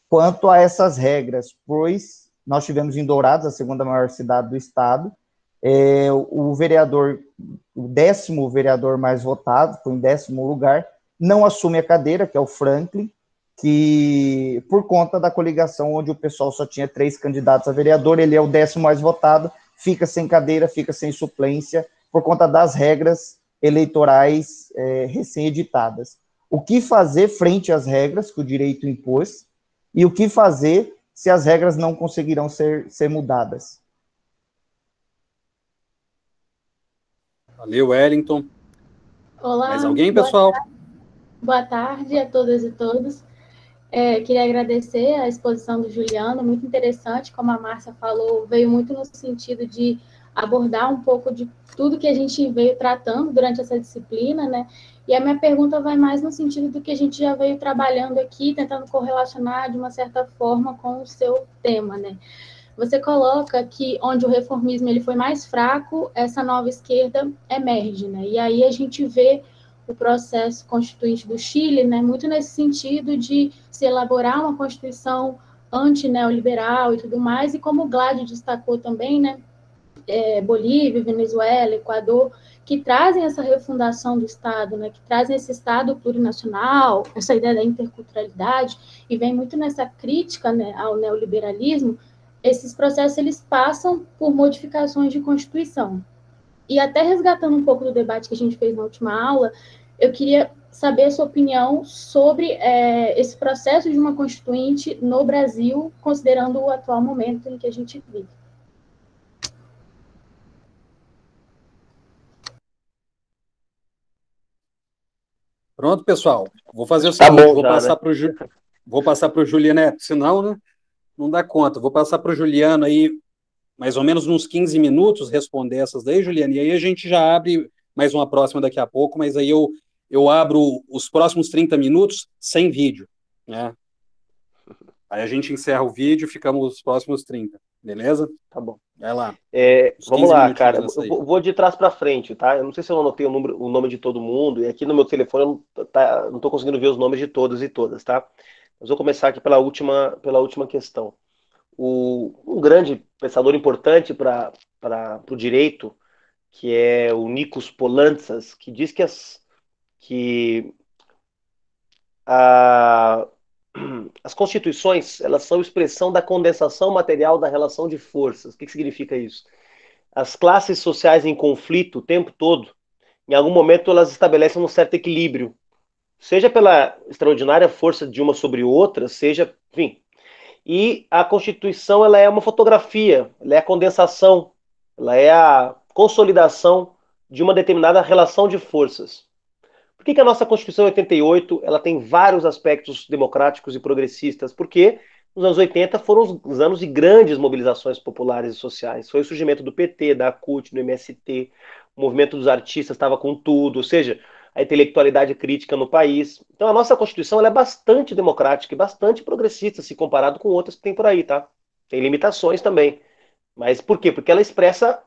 quanto a essas regras, pois nós tivemos em Dourados, a segunda maior cidade do estado, o 10º vereador mais votado, foi em 10º lugar, não assume a cadeira, que é o Franklin, que por conta da coligação onde o pessoal só tinha 3 candidatos a vereador, ele é o 10º mais votado, fica sem cadeira, fica sem suplência, por conta das regras eleitorais recém-editadas. O que fazer frente às regras que o direito impôs e o que fazer se as regras não conseguirão ser mudadas? Valeu, Wellington. Olá. Mais alguém, pessoal? Boa tarde a todas e todos. Queria agradecer a exposição do Juliano, muito interessante, como a Márcia falou, veio muito no sentido de abordar um pouco de tudo que a gente veio tratando durante essa disciplina, né? E a minha pergunta vai mais no sentido do que a gente já veio trabalhando aqui, tentando correlacionar de uma certa forma com o seu tema, né? Você coloca que onde o reformismo ele foi mais fraco, essa nova esquerda emerge, né? E aí a gente vê o processo constituinte do Chile, né, muito nesse sentido de se elaborar uma constituição anti-neoliberal e tudo mais, e como o Gládio destacou também, né, Bolívia, Venezuela, Equador, que trazem essa refundação do Estado, né, que trazem esse Estado plurinacional, essa ideia da interculturalidade, e vem muito nessa crítica, né, ao neoliberalismo. Esses processos eles passam por modificações de Constituição. E até resgatando um pouco do debate que a gente fez na última aula, eu queria saber a sua opinião sobre esse processo de uma Constituinte no Brasil, considerando o atual momento em que a gente vive. Pronto, pessoal. Vou fazer o seguinte, vou passar para o Juliano, senão, né, não dá conta. Vou passar para o Juliano aí, mais ou menos uns 15 minutos, responder essas daí, Juliano, e aí a gente já abre mais uma próxima daqui a pouco, mas aí eu abro os próximos 30 minutos sem vídeo, né? Aí a gente encerra o vídeo e ficamos os próximos 30, beleza? Tá bom. Vai lá. Vamos lá, cara. Eu vou de trás para frente, tá? Eu não sei se eu anotei o nome de todo mundo, e aqui no meu telefone eu não tô conseguindo ver os nomes de todos e todas, tá? Mas vou começar aqui pela última questão. Um grande pensador importante para o direito, que é o Nikos Poulantzas, que diz que as constituições, elas são expressão da condensação material da relação de forças. O que significa isso? As classes sociais em conflito o tempo todo, em algum momento elas estabelecem um certo equilíbrio, seja pela extraordinária força de uma sobre outra, seja, enfim. E a Constituição, ela é uma fotografia, ela é a condensação, ela é a consolidação de uma determinada relação de forças. Por que a nossa Constituição 88 ela tem vários aspectos democráticos e progressistas? Porque nos anos 80 foram os anos de grandes mobilizações populares e sociais. Foi o surgimento do PT, da CUT, do MST, o movimento dos artistas estava com tudo, ou seja, a intelectualidade crítica no país. Então a nossa Constituição ela é bastante democrática e bastante progressista se comparado com outras que tem por aí, tá? Tem limitações também. Mas por quê? Porque ela expressa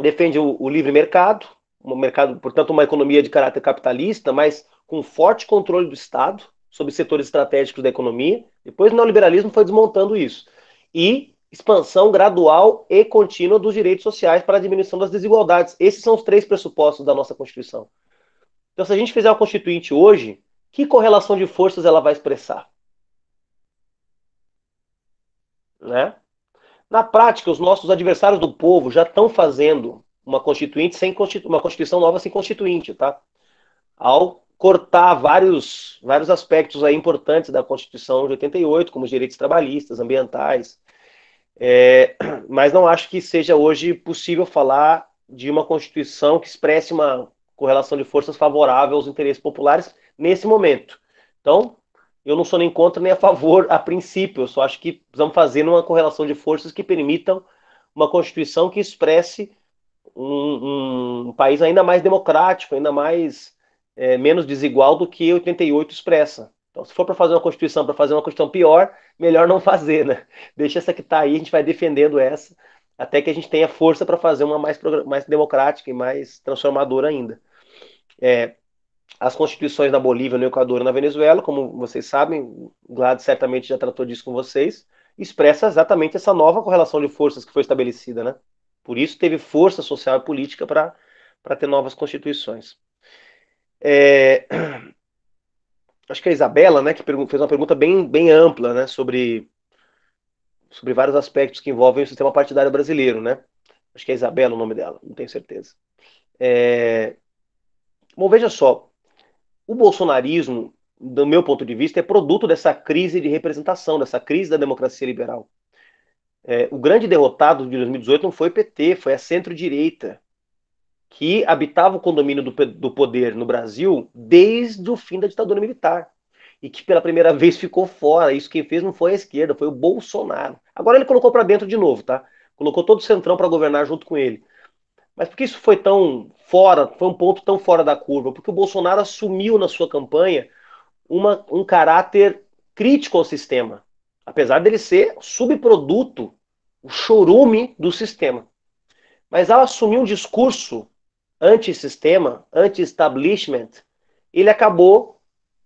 defende o livre mercado, portanto, uma economia de caráter capitalista, mas com forte controle do Estado sobre setores estratégicos da economia. Depois o neoliberalismo foi desmontando isso. E expansão gradual e contínua dos direitos sociais para a diminuição das desigualdades. Esses são os 3 pressupostos da nossa Constituição. Então, se a gente fizer uma Constituinte hoje, que correlação de forças ela vai expressar? Né? Na prática, os nossos adversários do povo já estão fazendo uma Constituição nova sem Constituinte, tá? Ao cortar vários aspectos aí importantes da Constituição de 88, como os direitos trabalhistas, ambientais. Mas não acho que seja hoje possível falar de uma Constituição que expresse uma correlação de forças favorável aos interesses populares nesse momento. Então, eu não sou nem contra nem a favor a princípio, eu só acho que precisamos fazer uma correlação de forças que permitam uma Constituição que expresse um país ainda mais democrático, ainda mais menos desigual do que 88 expressa. Então, se for para fazer uma Constituição, para fazer uma Constituição pior, melhor não fazer, né? Deixa essa que está aí, a gente vai defendendo essa, até que a gente tenha força para fazer uma mais democrática e mais transformadora ainda. As constituições na Bolívia, no Equador e na Venezuela, como vocês sabem, o Gladys certamente já tratou disso com vocês, expressa exatamente essa nova correlação de forças que foi estabelecida, né? Por isso teve força social e política para ter novas constituições. Acho que a Isabela, né, que fez uma pergunta bem ampla, né, sobre vários aspectos que envolvem o sistema partidário brasileiro, né? Acho que é Isabela o nome dela, não tenho certeza. Bom, veja só, o bolsonarismo, do meu ponto de vista, é produto dessa crise de representação, dessa crise da democracia liberal. O grande derrotado de 2018 não foi o PT, foi a centro-direita, que habitava o condomínio do poder no Brasil desde o fim da ditadura militar. E que pela primeira vez ficou fora. Isso quem fez não foi a esquerda, foi o Bolsonaro. Agora ele colocou para dentro de novo, tá? Colocou todo o centrão para governar junto com ele. Mas por que isso foi tão fora, foi um ponto tão fora da curva? Porque o Bolsonaro assumiu na sua campanha um caráter crítico ao sistema. Apesar dele ser subproduto, o chorume do sistema. Mas ao assumir um discurso anti-sistema, anti-establishment, ele acabou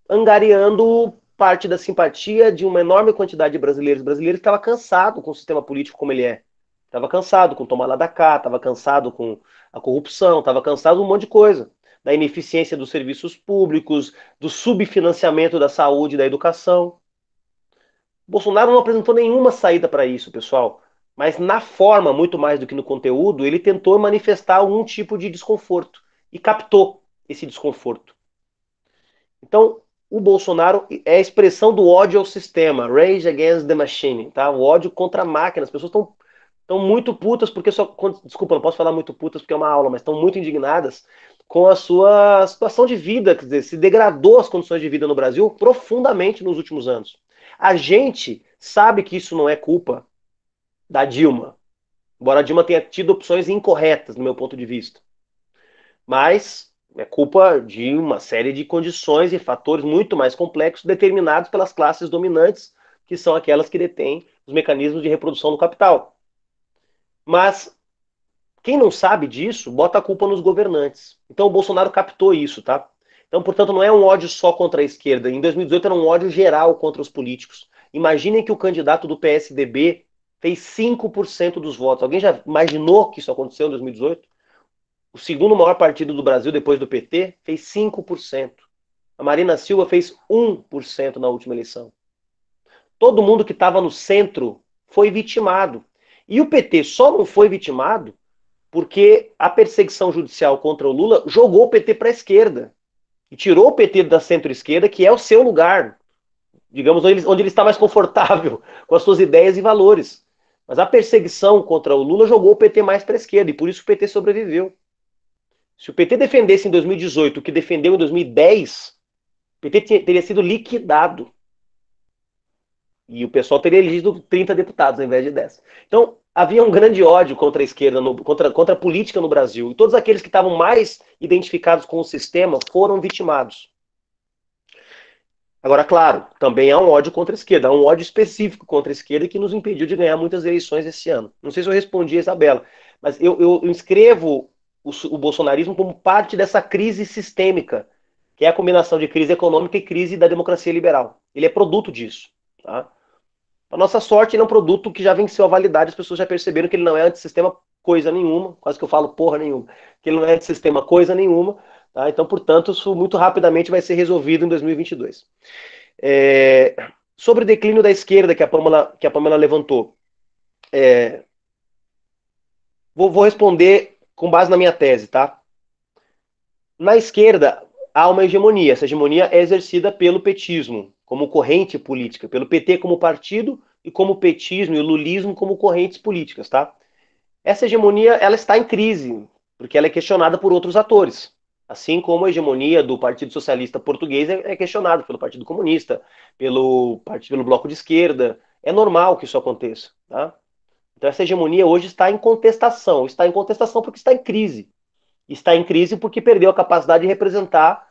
angariando parte da simpatia de uma enorme quantidade de brasileiros que estava cansado com o sistema político como ele é. Estava cansado com tomar lá da cá, estava cansado com a corrupção, estava cansado de um monte de coisa. Da ineficiência dos serviços públicos, do subfinanciamento da saúde e da educação. Bolsonaro não apresentou nenhuma saída para isso, pessoal. Mas na forma, muito mais do que no conteúdo, ele tentou manifestar algum tipo de desconforto. E captou esse desconforto. Então, o Bolsonaro é a expressão do ódio ao sistema. Rage against the machine. Tá? O ódio contra a máquina. As pessoas estão muito putas, porque desculpa, não posso falar muito putas porque é uma aula, mas estão muito indignadas com a sua situação de vida. Quer dizer, se degradou as condições de vida no Brasil profundamente nos últimos anos. A gente sabe que isso não é culpa da Dilma. Embora a Dilma tenha tido opções incorretas, no meu ponto de vista. Mas é culpa de uma série de condições e fatores muito mais complexos determinados pelas classes dominantes, que são aquelas que detêm os mecanismos de reprodução do capital. Mas quem não sabe disso, bota a culpa nos governantes. Então o Bolsonaro captou isso, tá? Então, portanto, não é um ódio só contra a esquerda. Em 2018 era um ódio geral contra os políticos. Imaginem que o candidato do PSDB fez 5% dos votos. Alguém já imaginou que isso aconteceu em 2018? O segundo maior partido do Brasil, depois do PT, fez 5%. A Marina Silva fez 1% na última eleição. Todo mundo que estava no centro foi vitimado. E o PT só não foi vitimado porque a perseguição judicial contra o Lula jogou o PT para a esquerda. E tirou o PT da centro-esquerda, que é o seu lugar. Digamos, onde ele está mais confortável com as suas ideias e valores. Mas a perseguição contra o Lula jogou o PT mais para a esquerda. E por isso o PT sobreviveu. Se o PT defendesse em 2018 o que defendeu em 2010, o PT teria sido liquidado. E o pessoal teria elegido 30 deputados ao invés de 10. Então, havia um grande ódio contra a esquerda, contra a política no Brasil. E todos aqueles que estavam mais identificados com o sistema foram vitimados. Agora, claro, também há um ódio contra a esquerda. Há um ódio específico contra a esquerda que nos impediu de ganhar muitas eleições esse ano. Não sei se eu respondi a Isabela, mas eu inscrevo o bolsonarismo como parte dessa crise sistêmica, que é a combinação de crise econômica e crise da democracia liberal. Ele é produto disso. Tá? A nossa sorte, ele é um produto que já venceu a validade, as pessoas já perceberam que ele não é antissistema coisa nenhuma, quase que eu falo porra nenhuma, que ele não é antissistema coisa nenhuma, tá? Então, portanto, isso muito rapidamente vai ser resolvido em 2022. Sobre o declínio da esquerda que a Pamela levantou, vou responder com base na minha tese, tá? Na esquerda, há uma hegemonia. Essa hegemonia é exercida pelo petismo, como corrente política, pelo PT como partido e como petismo e o lulismo como correntes políticas, tá? Essa hegemonia, ela está em crise, porque ela é questionada por outros atores. Assim como a hegemonia do Partido Socialista Português é questionada pelo Partido Comunista, pelo Bloco de Esquerda. É normal que isso aconteça, tá? Então essa hegemonia hoje está em contestação. Está em contestação porque está em crise. Está em crise porque perdeu a capacidade de representar,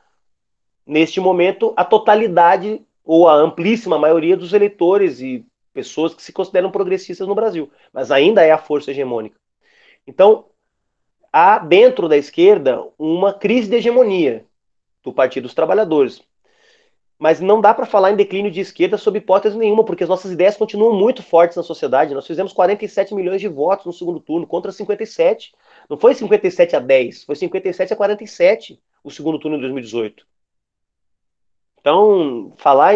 neste momento, a totalidade ou a amplíssima maioria dos eleitores e pessoas que se consideram progressistas no Brasil. Mas ainda é a força hegemônica. Então, há dentro da esquerda uma crise de hegemonia do Partido dos Trabalhadores. Mas não dá para falar em declínio de esquerda sob hipótese nenhuma, porque as nossas ideias continuam muito fortes na sociedade. Nós fizemos 47 milhões de votos no segundo turno, contra 57. Não foi 57 a 10, foi 57 a 47 o segundo turno de 2018. Então,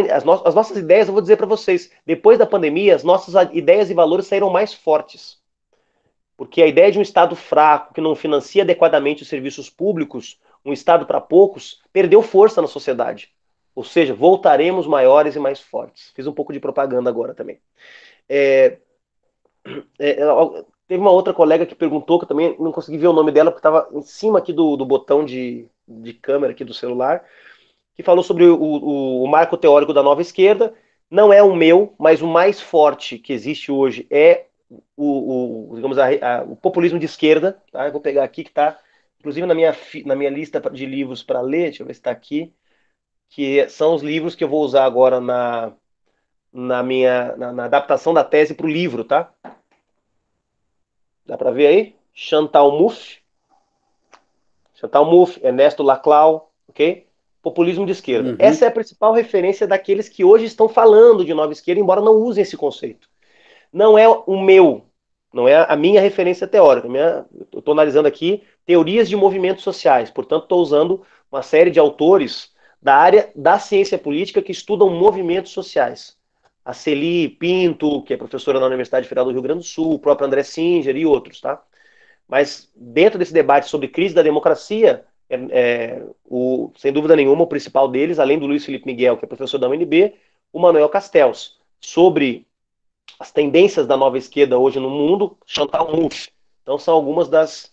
as nossas ideias, eu vou dizer para vocês, depois da pandemia, as nossas ideias e valores saíram mais fortes. Porque a ideia de um Estado fraco, que não financia adequadamente os serviços públicos, um Estado para poucos, perdeu força na sociedade. Ou seja, voltaremos maiores e mais fortes. Fiz um pouco de propaganda agora também. Teve uma outra colega que perguntou, que eu também não consegui ver o nome dela, porque estava em cima aqui do botão de câmera aqui do celular, que falou sobre o marco teórico da nova esquerda. Não é o meu, mas o mais forte que existe hoje é digamos, o populismo de esquerda. Tá? Eu vou pegar aqui que está, inclusive na minha lista de livros para ler, deixa eu ver se está aqui, que são os livros que eu vou usar agora na adaptação da tese para o livro, tá? Dá para ver aí? Chantal Mouffe, Ernesto Laclau, ok? Populismo de esquerda. Uhum. Essa é a principal referência daqueles que hoje estão falando de nova esquerda, embora não usem esse conceito. Não é o meu, não é a minha referência teórica. Eu estou analisando aqui teorias de movimentos sociais, portanto estou usando uma série de autores da área da ciência política que estudam movimentos sociais. A Celi Pinto, que é professora na Universidade Federal do Rio Grande do Sul, o próprio André Singer e outros, tá? Mas dentro desse debate sobre crise da democracia, sem dúvida nenhuma, o principal deles, além do Luiz Felipe Miguel, que é professor da UNB, o Manuel Castells, sobre as tendências da nova esquerda hoje no mundo, Chantal Mouffe. Então são algumas das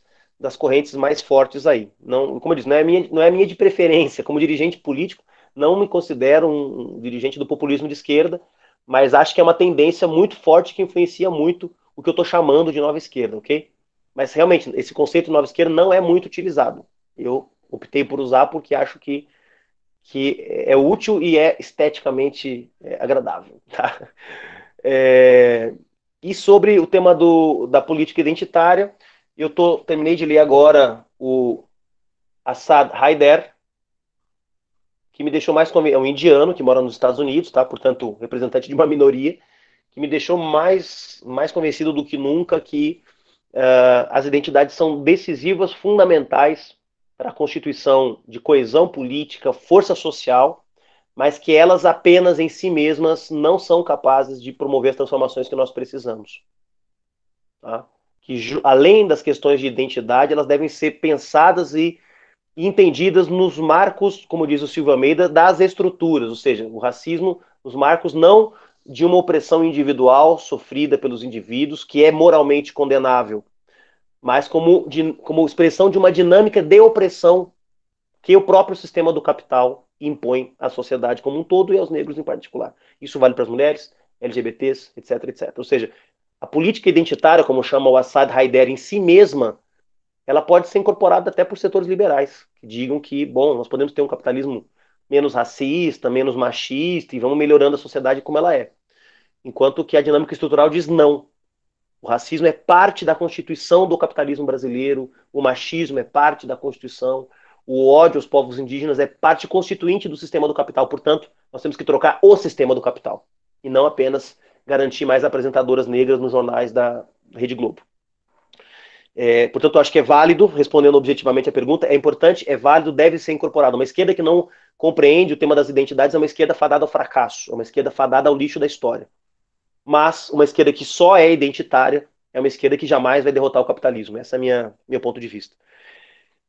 correntes mais fortes aí. Não, como eu disse, não é minha de preferência. Como dirigente político, não me considero um dirigente do populismo de esquerda, mas acho que é uma tendência muito forte que influencia muito o que eu estou chamando de nova esquerda, ok? Mas realmente, esse conceito de nova esquerda não é muito utilizado. Eu optei por usar porque acho que é útil e é esteticamente agradável. Tá? E sobre o tema da política identitária, terminei de ler agora o Assad Haider, que me deixou mais convencido. É um indiano que mora nos Estados Unidos, tá? Portanto, representante de uma minoria, que me deixou mais convencido do que nunca que as identidades são decisivas, fundamentais para a constituição de coesão política, força social, mas que elas apenas em si mesmas não são capazes de promover as transformações que nós precisamos. Tá? Que além das questões de identidade, elas devem ser pensadas e entendidas nos marcos, como diz o Silvio Almeida, das estruturas, ou seja, o racismo, os marcos não de uma opressão individual sofrida pelos indivíduos, que é moralmente condenável, mas como expressão de uma dinâmica de opressão que o próprio sistema do capital impõe à sociedade como um todo e aos negros em particular. Isso vale para as mulheres, LGBTs, etc, etc. Ou seja, a política identitária, como chama o Assad Haider, em si mesma, ela pode ser incorporada até por setores liberais, que digam que, bom, nós podemos ter um capitalismo menos racista, menos machista, e vamos melhorando a sociedade como ela é. Enquanto que a dinâmica estrutural diz não. O racismo é parte da constituição do capitalismo brasileiro, o machismo é parte da constituição, o ódio aos povos indígenas é parte constituinte do sistema do capital. Portanto, nós temos que trocar o sistema do capital, e não apenas garantir mais apresentadoras negras nos jornais da Rede Globo. Portanto, eu acho que é válido, respondendo objetivamente a pergunta, é importante, é válido, deve ser incorporado. Uma esquerda que não compreende o tema das identidades é uma esquerda fadada ao fracasso, é uma esquerda fadada ao lixo da história. Mas uma esquerda que só é identitária é uma esquerda que jamais vai derrotar o capitalismo. Esse é meu ponto de vista.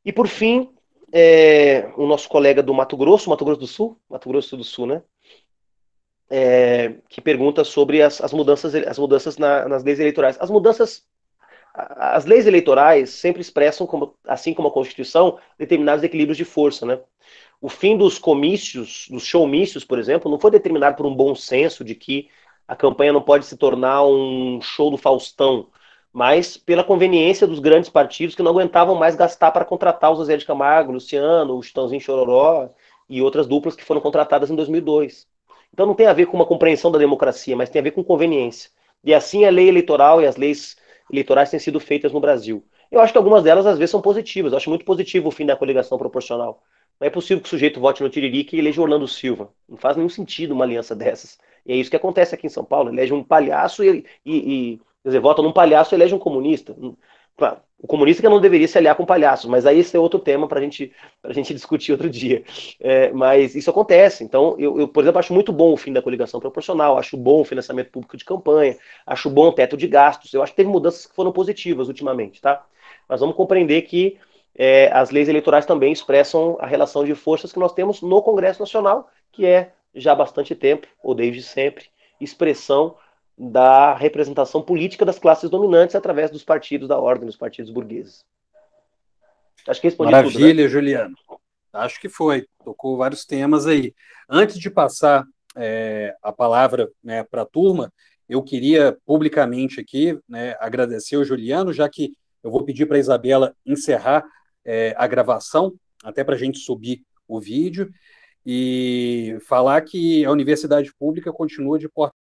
E por fim, o nosso colega do Mato Grosso do Sul, né? Que pergunta sobre as mudanças nas leis eleitorais. As leis eleitorais sempre expressam, assim como a Constituição, determinados equilíbrios de força, né? O fim dos comícios, dos showmícios, por exemplo, não foi determinado por um bom senso de que a campanha não pode se tornar um show do Faustão, mas pela conveniência dos grandes partidos que não aguentavam mais gastar para contratar o Zezé de Camargo, o Luciano, o Chitãozinho Chororó e outras duplas que foram contratadas em 2002. Então não tem a ver com uma compreensão da democracia, mas tem a ver com conveniência. E assim a lei eleitoral e as leis eleitorais têm sido feitas no Brasil. Eu acho que algumas delas às vezes são positivas. Eu acho muito positivo o fim da coligação proporcional. Não é possível que o sujeito vote no Tiririca e eleja Orlando Silva. Não faz nenhum sentido uma aliança dessas. E é isso que acontece aqui em São Paulo. Elege um palhaço quer dizer, vota num palhaço e elege um comunista. Claro, o comunista que não deveria se aliar com palhaços, mas aí esse é outro tema para a gente discutir outro dia. Mas isso acontece. Então, eu, por exemplo, acho muito bom o fim da coligação proporcional, acho bom o financiamento público de campanha, acho bom o teto de gastos. Eu acho que teve mudanças que foram positivas ultimamente, tá? Mas vamos compreender que as leis eleitorais também expressam a relação de forças que nós temos no Congresso Nacional, que é, já há bastante tempo, ou desde sempre, expressão da representação política das classes dominantes através dos partidos da ordem, dos partidos burgueses. Acho que respondi tudo, né? Maravilha, Juliano. Acho que foi. Tocou vários temas aí. Antes de passar a palavra, né, para a turma, eu queria publicamente aqui, né, agradecer ao Juliano, já que eu vou pedir para a Isabela encerrar a gravação, até para a gente subir o vídeo, e falar que a Universidade Pública continua de porta